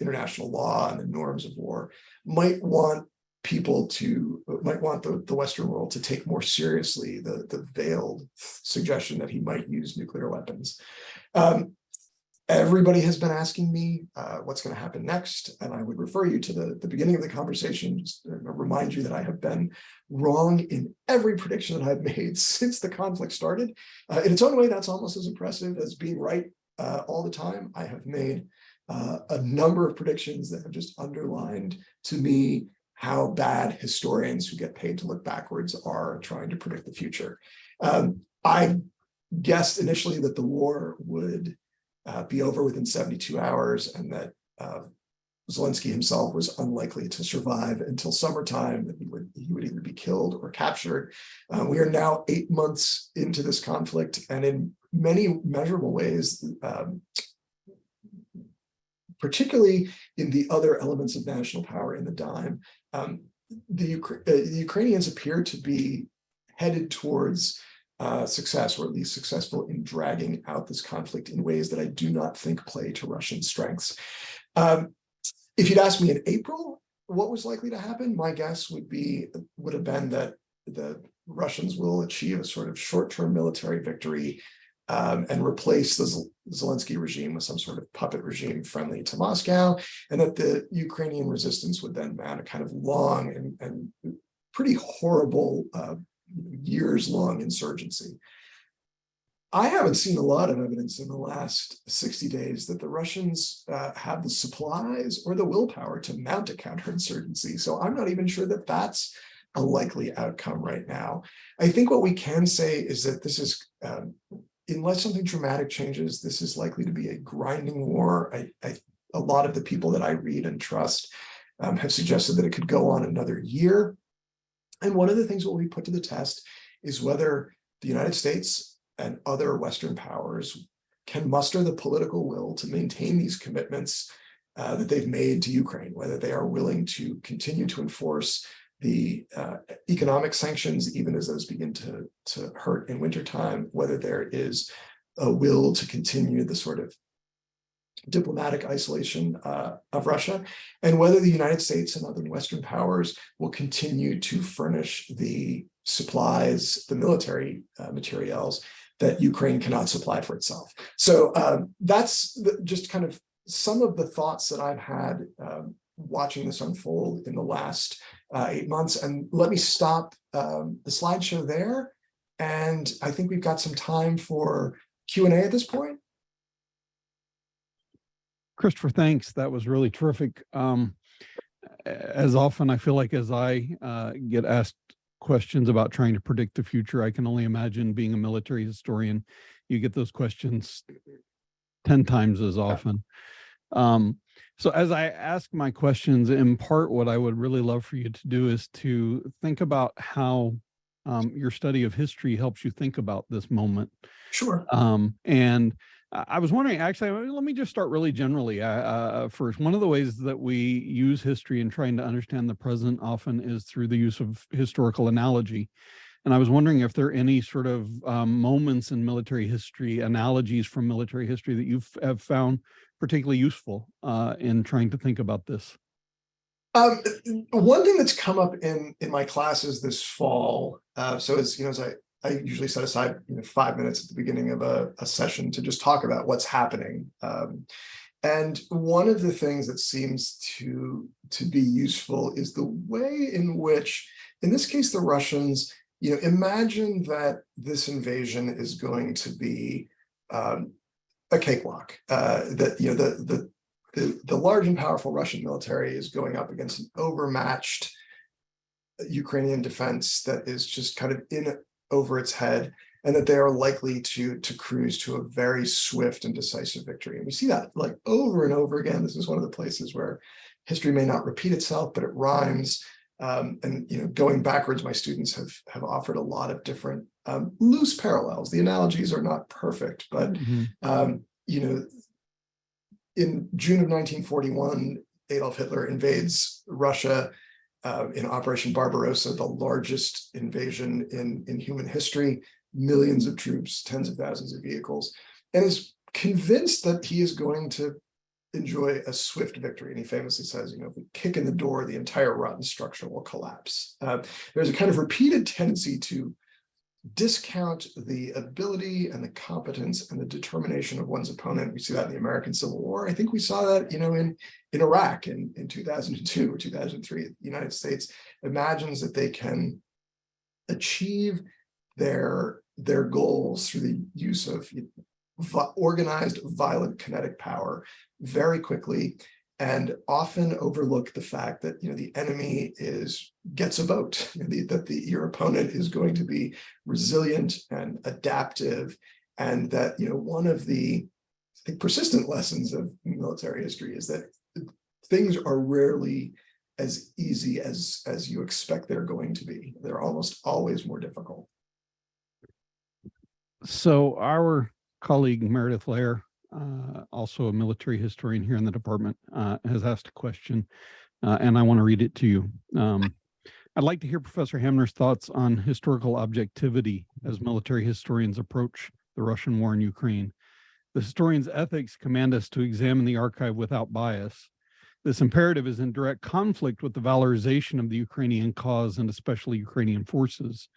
international law and the norms of war, might want the Western world to take more seriously the veiled suggestion that he might use nuclear weapons. Everybody has been asking me what's going to happen next, and I would refer you to the beginning of the conversation, just to remind you that I have been wrong in every prediction that I've made since the conflict started. In its own way, that's almost as impressive as being right all the time. I have made a number of predictions that have just underlined to me how bad historians who get paid to look backwards are trying to predict the future. I guessed initially that the war would be over within 72 hours and that Zelensky himself was unlikely to survive until summertime, that he would either be killed or captured. We are now 8 months into this conflict, and in many measurable ways, particularly in the other elements of national power in the dime, the Ukrainians appear to be headed towards success, or at least successful in dragging out this conflict in ways that I do not think play to Russian strengths. If you'd asked me in April what was likely to happen, my guess would have been that the Russians will achieve a sort of short-term military victory and replace the Zelensky regime with some sort of puppet regime friendly to Moscow, and that the Ukrainian resistance would then mount a kind of long and pretty horrible years-long insurgency. I haven't seen a lot of evidence in the last 60 days that the Russians have the supplies or the willpower to mount a counterinsurgency. So I'm not even sure that that's a likely outcome right now. I think what we can say is that this is, unless something dramatic changes, this is likely to be a grinding war. A lot of the people that I read and trust have suggested that it could go on another year. And one of the things that will be put to the test is whether the United States and other Western powers can muster the political will to maintain these commitments that they've made to Ukraine, whether they are willing to continue to enforce the economic sanctions, even as those begin to hurt in wintertime, whether there is a will to continue the sort of diplomatic isolation of Russia, and whether the United States and other Western powers will continue to furnish the supplies, the military materials that Ukraine cannot supply for itself. So that's just kind of some of the thoughts that I've had watching this unfold in the last 8 months. And let me stop the slideshow there. And I think we've got some time for Q&A at this point. Christopher, thanks. That was really terrific. As often, I feel like as I get asked questions about trying to predict the future, I can only imagine being a military historian, you get those questions 10 times as often. So as I ask my questions, in part, what I would really love for you to do is to think about how your study of history helps you think about this moment. Sure. And I was wondering, actually, let me just start really generally first. One of the ways that we use history in trying to understand the present often is through the use of historical analogy. And I was wondering if there are any sort of moments in military history, analogies from military history that you have found particularly useful in trying to think about this. One thing that's come up in my classes this fall, so as I usually set aside 5 minutes at the beginning of a session to just talk about what's happening. And one of the things that seems to be useful is the way in which, in this case, the Russians, imagine that this invasion is going to be a cakewalk, that the large and powerful Russian military is going up against an overmatched Ukrainian defense that is just kind of in over its head, and that they are likely to cruise to a very swift and decisive victory. And we see that like over and over again. This is one of the places where history may not repeat itself, but it rhymes. And going backwards, my students have offered a lot of different loose parallels. The analogies are not perfect, but in June of 1941, Adolf Hitler invades Russia in Operation Barbarossa, the largest invasion in human history, millions of troops, tens of thousands of vehicles, and is convinced that he is going to enjoy a swift victory. And he famously says, if we kick in the door, the entire rotten structure will collapse. There's a kind of repeated tendency to discount the ability and the competence and the determination of one's opponent. We see that in the American Civil War. I think we saw that, in Iraq in 2002 or 2003. The United States imagines that they can achieve their goals through the use of organized, violent, kinetic power very quickly, and often overlook the fact that the enemy gets a vote, that your opponent is going to be resilient and adaptive, and that one of the persistent lessons of military history is that things are rarely as easy as you expect they're going to be. They're almost always more difficult. So our colleague Meredith Lair, also a military historian here in the department, has asked a question, and I want to read it to you. I'd like to hear Professor Hamner's thoughts on historical objectivity as military historians approach the Russian war in Ukraine. The historian's ethics command us to examine the archive without bias. This imperative is in direct conflict with the valorization of the Ukrainian cause and especially Ukrainian forces.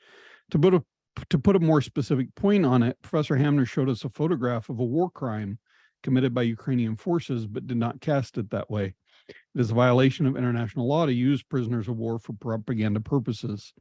To put a more specific point on it, Professor Hamner showed us a photograph of a war crime committed by Ukrainian forces, but did not cast it that way. It is a violation of international law to use prisoners of war for propaganda purposes.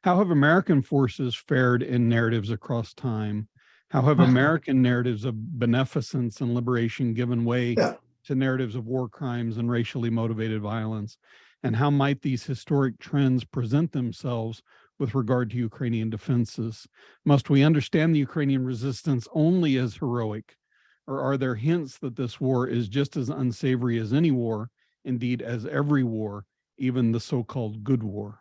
How have American forces fared in narratives across time? How have American narratives of beneficence and liberation given way to narratives of war crimes and racially motivated violence? And how might these historic trends present themselves with regard to Ukrainian defenses? Must we understand the Ukrainian resistance only as heroic, or are there hints that this war is just as unsavory as any war, indeed as every war, even the so-called good war?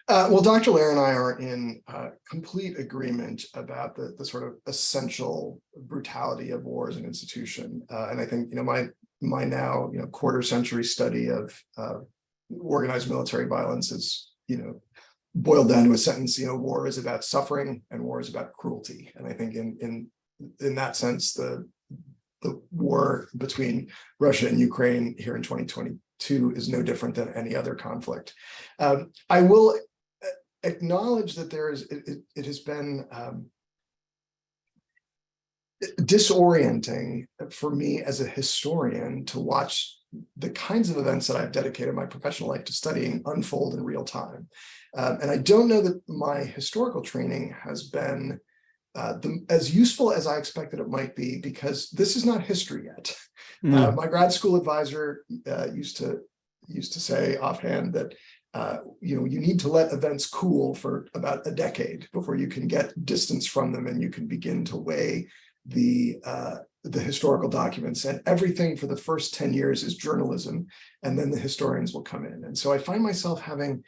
Well, Dr. Lair and I are in complete agreement about the sort of essential brutality of war as an institution. And I think, my now, quarter century study of organized military violence is, boiled down to a sentence, war is about suffering and war is about cruelty. And I think in that sense, the war between Russia and Ukraine here in 2022 is no different than any other conflict. I will acknowledge that it has been disorienting for me as a historian to watch the kinds of events that I've dedicated my professional life to studying unfold in real time. And I don't know that my historical training has been as useful as I expected it might be, because this is not history yet. My grad school advisor used to say offhand that you need to let events cool for about a decade before you can get distance from them and you can begin to weigh the historical documents. And everything for the first 10 years is journalism, and then the historians will come in. And so I find myself having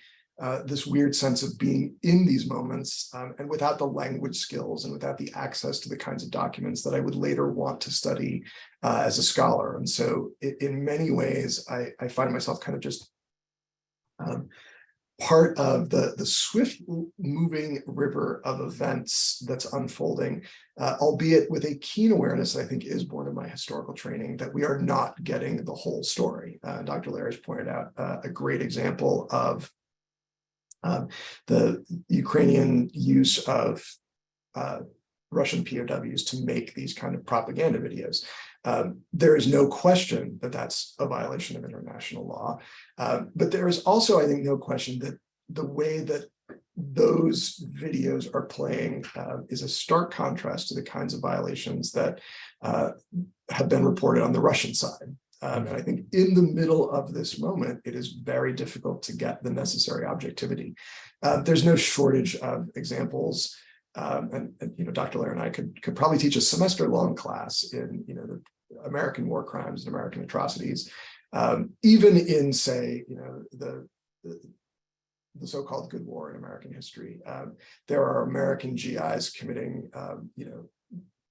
this weird sense of being in these moments, and without the language skills and without the access to the kinds of documents that I would later want to study as a scholar. And so in many ways, I find myself kind of just part of the swift moving river of events that's unfolding, albeit with a keen awareness that I think is born of my historical training, that we are not getting the whole story. Dr. Lair has pointed out a great example of the Ukrainian use of Russian POWs to make these kind of propaganda videos. There is no question that that's a violation of international law. But there is also, I think, no question that the way that those videos are playing is a stark contrast to the kinds of violations that have been reported on the Russian side. And I think in the middle of this moment, it is very difficult to get the necessary objectivity. There's no shortage of examples. And Dr. Lair and I could probably teach a semester-long class in the American war crimes and American atrocities, even in, say, the so-called good war in American history. There are American GIs committing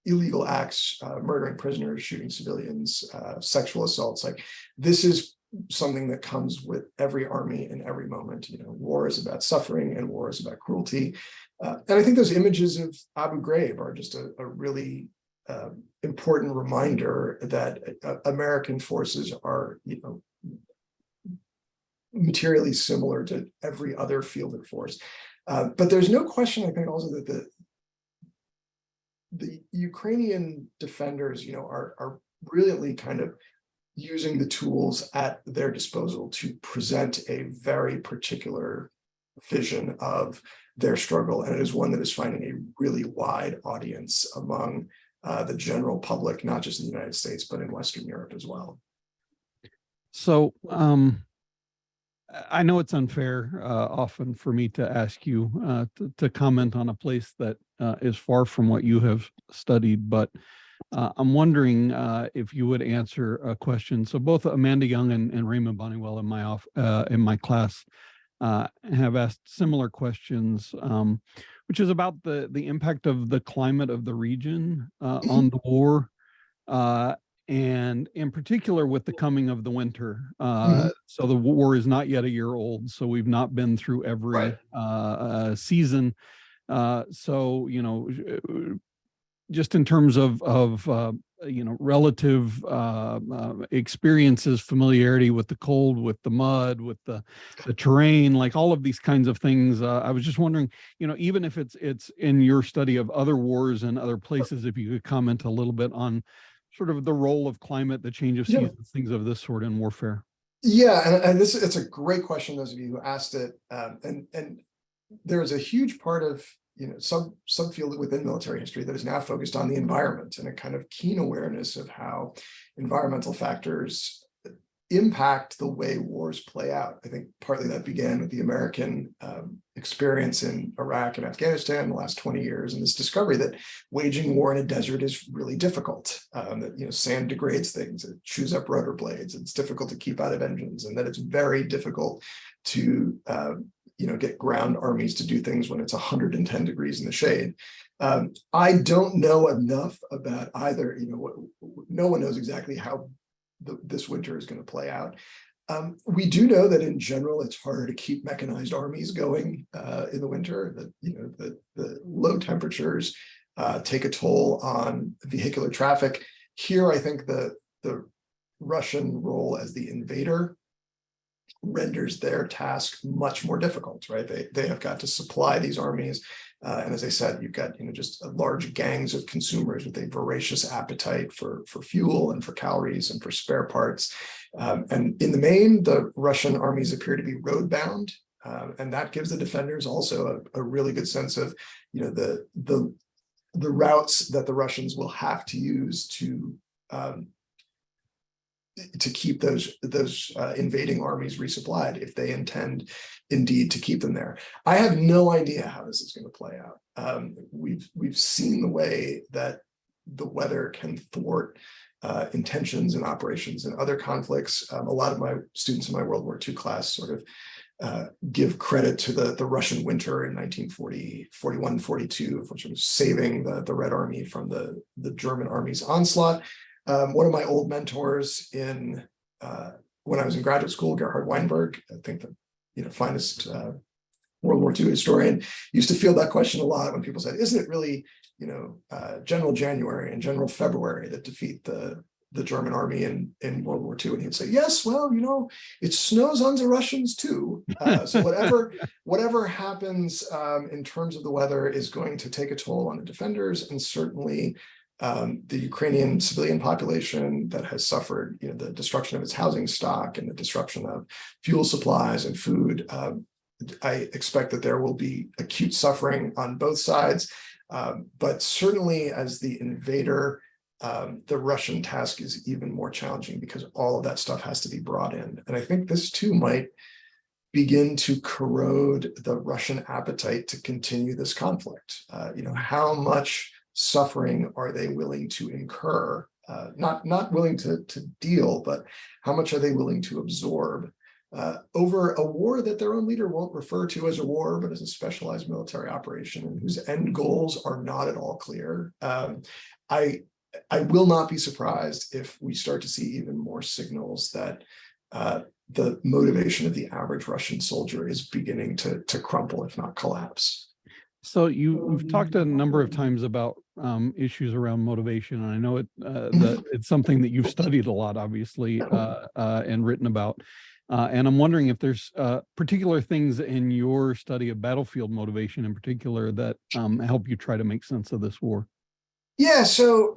illegal acts, murdering prisoners, shooting civilians, sexual assaults. Like, this is something that comes with every army in every moment. War is about suffering and war is about cruelty. And I think those images of Abu Ghraib are just a really important reminder that American forces are, materially similar to every other fielded force. But there's no question, I think, also that the Ukrainian defenders, are brilliantly kind of using the tools at their disposal to present a very particular vision of their struggle. And it is one that is finding a really wide audience among the general public, not just in the United States, but in Western Europe as well. So I know it's unfair often for me to ask you to comment on a place that is far from what you have studied, but I'm wondering if you would answer a question. So both Amanda Young and Raymond Bonniwell in my class have asked similar questions, which is about the impact of the climate of the region on the war, and in particular with the coming of the winter. So the war is not yet a year old, so we've not been through every season. So, just in terms of relative experiences, familiarity with the cold, with the mud, with the terrain, like all of these kinds of things. I was just wondering, even if it's in your study of other wars and other places, if you could comment a little bit on sort of the role of climate, the change of seasons, things of this sort in warfare. Yeah, and it's a great question, those of you who asked it. And there's a huge part of subfield within military history that is now focused on the environment and a kind of keen awareness of how environmental factors impact the way wars play out. I think partly that began with the American experience in Iraq and Afghanistan in the last 20 years, and this discovery that waging war in a desert is really difficult, that sand degrades things, it chews up rotor blades, it's difficult to keep out of engines, and that it's very difficult to get ground armies to do things when it's 110 degrees in the shade. I don't know enough about either, no one knows exactly how this winter is going to play out. We do know that in general, it's harder to keep mechanized armies going in the winter, that the low temperatures take a toll on vehicular traffic. Here, I think the Russian role as the invader renders their task much more difficult, right? They have got to supply these armies. And as I said, you've got just large gangs of consumers with a voracious appetite for fuel and for calories and for spare parts. And in the main, the Russian armies appear to be road bound. And that gives the defenders also a really good sense of the routes that the Russians will have to use to keep those invading armies resupplied if they intend indeed to keep them there. I have no idea how this is going to play out. We've seen the way that the weather can thwart intentions and operations and other conflicts. A lot of my students in my World War II class sort of give credit to the Russian winter in 1940, 41, 42 for sort of saving the Red Army from the German army's onslaught. One of my old mentors when I was in graduate school, Gerhard Weinberg, I think the finest World War II historian, used to field that question a lot when people said, isn't it really General January and General February that defeat the German army in World War II? And he'd say, yes, well, it snows on the Russians too. So whatever happens in terms of the weather is going to take a toll on the defenders, and certainly the Ukrainian civilian population that has suffered the destruction of its housing stock and the disruption of fuel supplies and food. I expect that there will be acute suffering on both sides, but certainly as the invader, the Russian task is even more challenging because all of that stuff has to be brought in. And I think this too might begin to corrode the Russian appetite to continue this conflict. How much suffering are they willing to incur? Not willing to deal, but how much are they willing to absorb over a war that their own leader won't refer to as a war, but as a specialized military operation, and whose end goals are not at all clear. I will not be surprised if we start to see even more signals that the motivation of the average Russian soldier is beginning to crumble, if not collapse. So you've talked a number of times about issues around motivation, and I know that it's something that you've studied a lot, obviously, and written about. And I'm wondering if there's particular things in your study of battlefield motivation in particular that help you try to make sense of this war. Yeah, so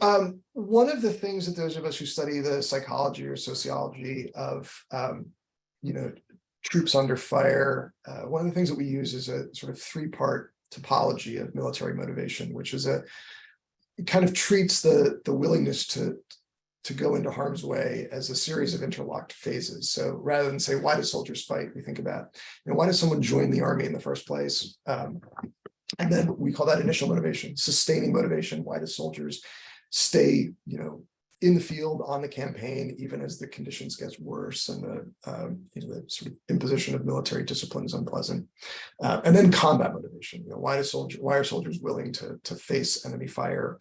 one of the things that those of us who study the psychology or sociology of troops under fire, one of the things that we use is a sort of three-part topology of military motivation, which is it kind of treats the willingness to go into harm's way as a series of interlocked phases. So rather than say, why do soldiers fight? We think about, why does someone join the army in the first place? And then we call that initial motivation, sustaining motivation. Why do soldiers stay, in the field, on the campaign, even as the conditions get worse and the sort of imposition of military discipline is unpleasant? And then combat motivation. Why are soldiers willing to face enemy fire,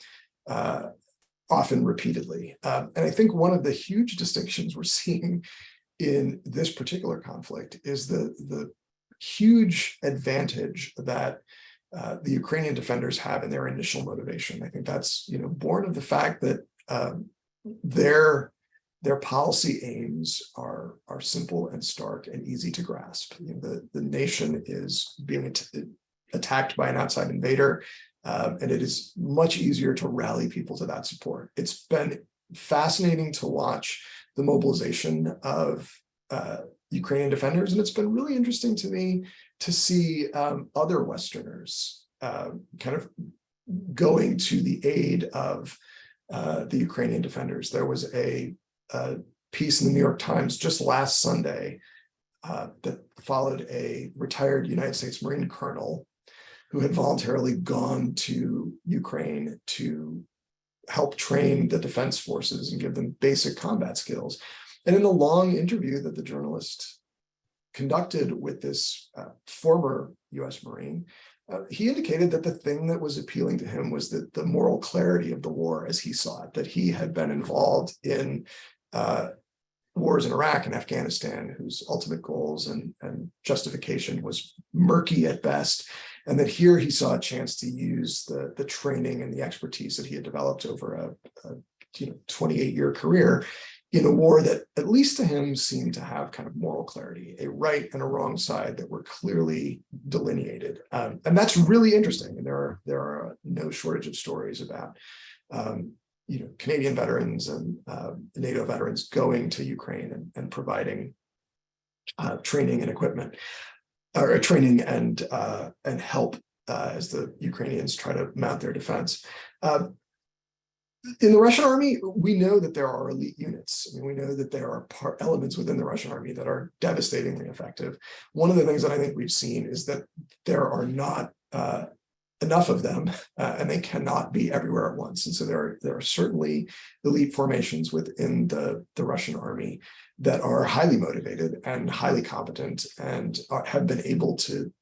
often repeatedly? And I think one of the huge distinctions we're seeing in this particular conflict is the huge advantage that the Ukrainian defenders have in their initial motivation. I think that's born of the fact that their policy aims are simple and stark and easy to grasp. The nation is being attacked by an outside invader, and it is much easier to rally people to that support. It's been fascinating to watch the mobilization of Ukrainian defenders, and it's been really interesting to me to see other Westerners kind of going to the aid of the Ukrainian defenders. There was a piece in the New York Times just last Sunday that followed a retired United States Marine colonel who had voluntarily gone to Ukraine to help train the defense forces and give them basic combat skills. And in the long interview that the journalist conducted with this former US Marine, he indicated that the thing that was appealing to him was that the moral clarity of the war as he saw it, that he had been involved in wars in Iraq and Afghanistan, whose ultimate goals and justification was murky at best, and that here he saw a chance to use the training and the expertise that he had developed over a 28-year career in a war that, at least to him, seemed to have kind of moral clarity, a right and a wrong side that were clearly delineated. And that's really interesting. And there are no shortage of stories about Canadian veterans and NATO veterans going to Ukraine and providing training and equipment, or training and help as the Ukrainians try to mount their defense. In the Russian army, we know that there are elite units. We know that there are elements within the Russian army that are devastatingly effective. One of the things that I think we've seen is that there are not enough of them, and they cannot be everywhere at once. And so there are certainly elite formations within the Russian army that are highly motivated and highly competent and have been able to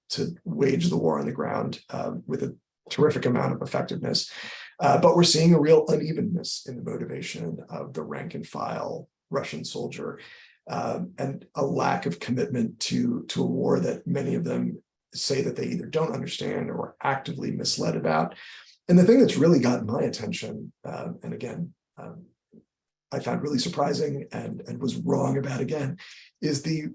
wage the war on the ground with a terrific amount of effectiveness. But we're seeing a real unevenness in the motivation of the rank and file Russian soldier, and a lack of commitment to a war that many of them say that they either don't understand or are actively misled about. And the thing that's really gotten my attention, and again, I found really surprising and was wrong about again, is the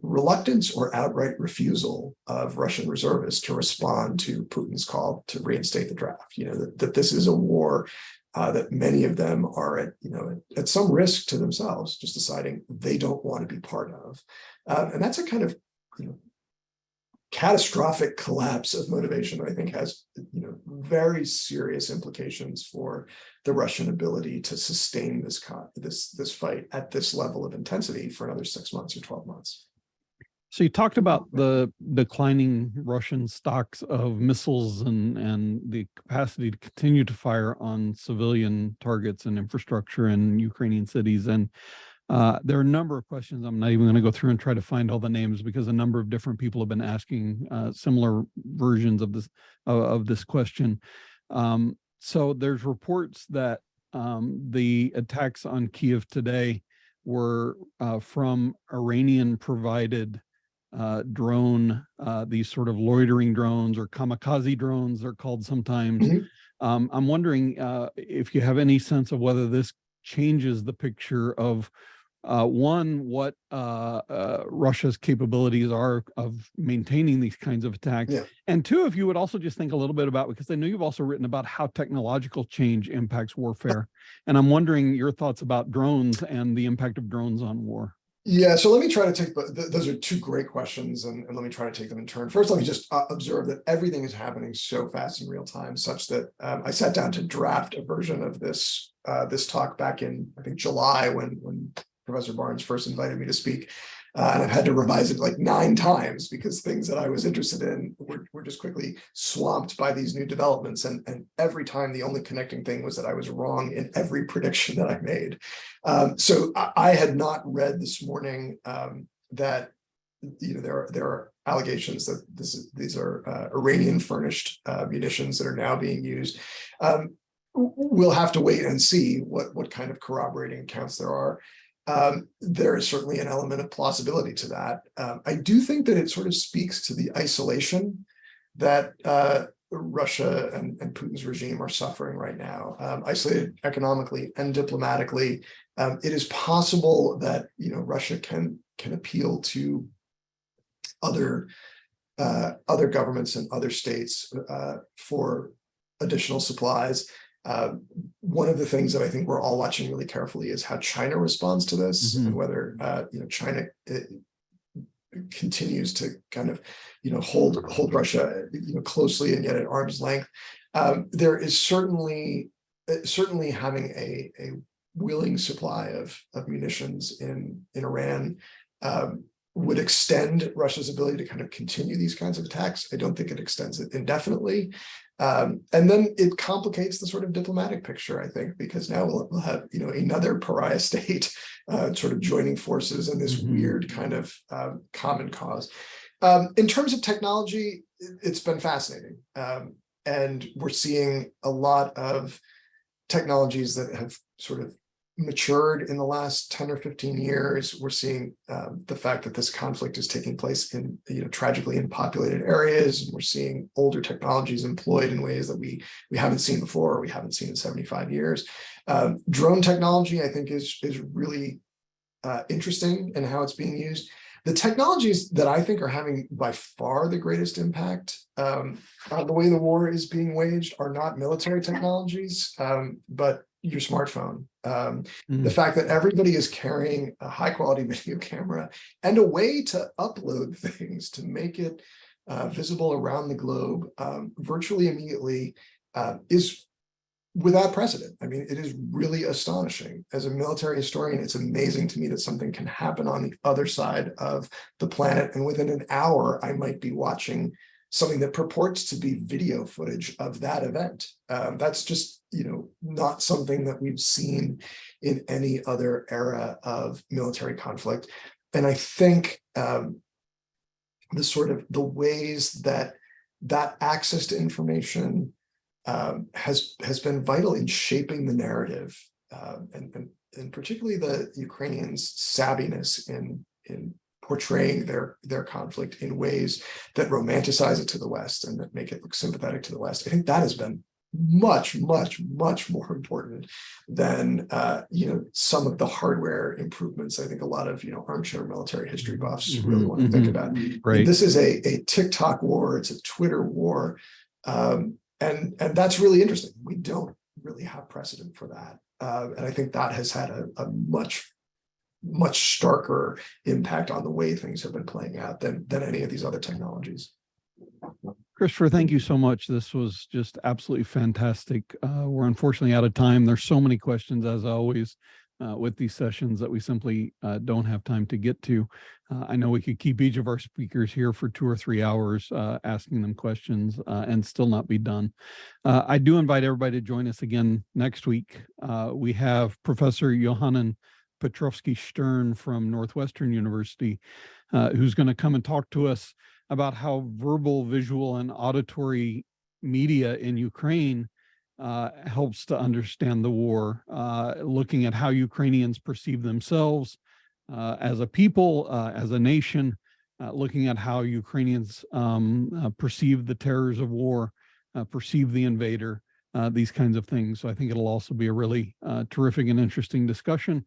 reluctance or outright refusal of Russian reservists to respond to Putin's call to reinstate the draft. That this is a war that many of them are at some risk to themselves, just deciding they don't want to be part of. And that's a kind of catastrophic collapse of motivation that I think has very serious implications for the Russian ability to sustain this fight at this level of intensity for another 6 months or 12 months. So you talked about the declining Russian stocks of missiles and the capacity to continue to fire on civilian targets and infrastructure in Ukrainian cities. And there are a number of questions. I'm not even going to go through and try to find all the names because a number of different people have been asking similar versions of this question. So there's reports that the attacks on Kyiv today were from Iranian provided drone, these sort of loitering drones or kamikaze drones, they're called sometimes. Mhm. I'm wondering if you have any sense of whether this changes the picture of one, what Russia's capabilities are of maintaining these kinds of attacks, Yeah. and two, if you would also just think a little bit about, because I know you've also written about how technological change impacts warfare, and I'm wondering your thoughts about drones and the impact of drones on war. Yeah, so let me try to take, those are two great questions, and let me try to take them in turn. First, let me just observe that everything is happening so fast in real time, such that I sat down to draft a version of this talk back in, I think, July, when Professor Barnes first invited me to speak. And I've had to revise it like 9 times because things that I was interested in were just quickly swamped by these new developments. And every time the only connecting thing was that I was wrong in every prediction that I made. So I had not read this morning that there are allegations that these are Iranian furnished munitions that are now being used. We'll have to wait and see what kind of corroborating accounts there are. There is certainly an element of plausibility to that. I do think that it sort of speaks to the isolation that Russia and Putin's regime are suffering right now, isolated economically and diplomatically. It is possible that Russia can appeal to other governments and other states for additional supplies. One of the things that I think we're all watching really carefully is how China responds to this, and whether China continues to kind of hold Russia closely and yet at arm's length. There is certainly having a willing supply of munitions in Iran would extend Russia's ability to kind of continue these kinds of attacks. I don't think it extends it indefinitely. And then it complicates the sort of diplomatic picture, I think, because now we'll have another pariah state sort of joining forces in this weird kind of common cause. In terms of technology, it's been fascinating. And we're seeing a lot of technologies that have sort of matured in the last 10 or 15 years. We're seeing the fact that this conflict is taking place in tragically in populated areas, and we're seeing older technologies employed in ways that we haven't seen before, or we haven't seen in 75 years. Drone technology, I think, is really interesting in how it's being used. The technologies that I think are having by far the greatest impact on the way the war is being waged are not military technologies, but your smartphone. The fact that everybody is carrying a high quality video camera and a way to upload things to make it visible around the globe virtually immediately is without precedent. I mean, it is really astonishing. As a military historian, it's amazing to me that something can happen on the other side of the planet, and within an hour, I might be watching something that purports to be video footage of that event. That's just, not something that we've seen in any other era of military conflict. And I think the ways that access to information has been vital in shaping the narrative, and particularly the Ukrainians' savviness in portraying their conflict in ways that romanticize it to the West and that make it look sympathetic to the West. I think that has been much, much, much more important than some of the hardware improvements I think a lot of armchair military history buffs really want to think about. Right. This is a TikTok war, it's a Twitter war. And that's really interesting. We don't really have precedent for that. And I think that has had a much starker impact on the way things have been playing out than any of these other technologies. Christopher, thank you so much. This was just absolutely fantastic. We're unfortunately out of time. There's so many questions, as always, with these sessions that we simply don't have time to get to. I know we could keep each of our speakers here for 2 or 3 hours asking them questions and still not be done. I do invite everybody to join us again next week. We have Professor Johannan Petrovsky-Stern from Northwestern University, who's going to come and talk to us about how verbal, visual, and auditory media in Ukraine helps to understand the war, looking at how Ukrainians perceive themselves as a people, as a nation, looking at how Ukrainians perceive the terrors of war, perceive the invader, these kinds of things. So I think it'll also be a really terrific and interesting discussion.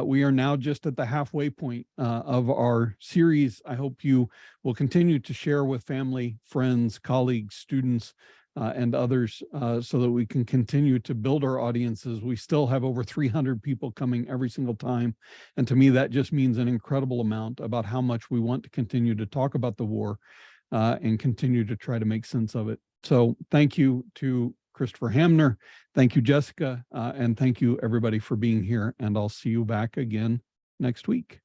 We are now just at the halfway point of our series. I hope you will continue to share with family, friends, colleagues, students, and others so that we can continue to build our audiences. We still have over 300 people coming every single time. And to me, that just means an incredible amount about how much we want to continue to talk about the war and continue to try to make sense of it. So thank you to Christopher Hamner. Thank you, Jessica. And thank you, everybody, for being here. And I'll see you back again next week.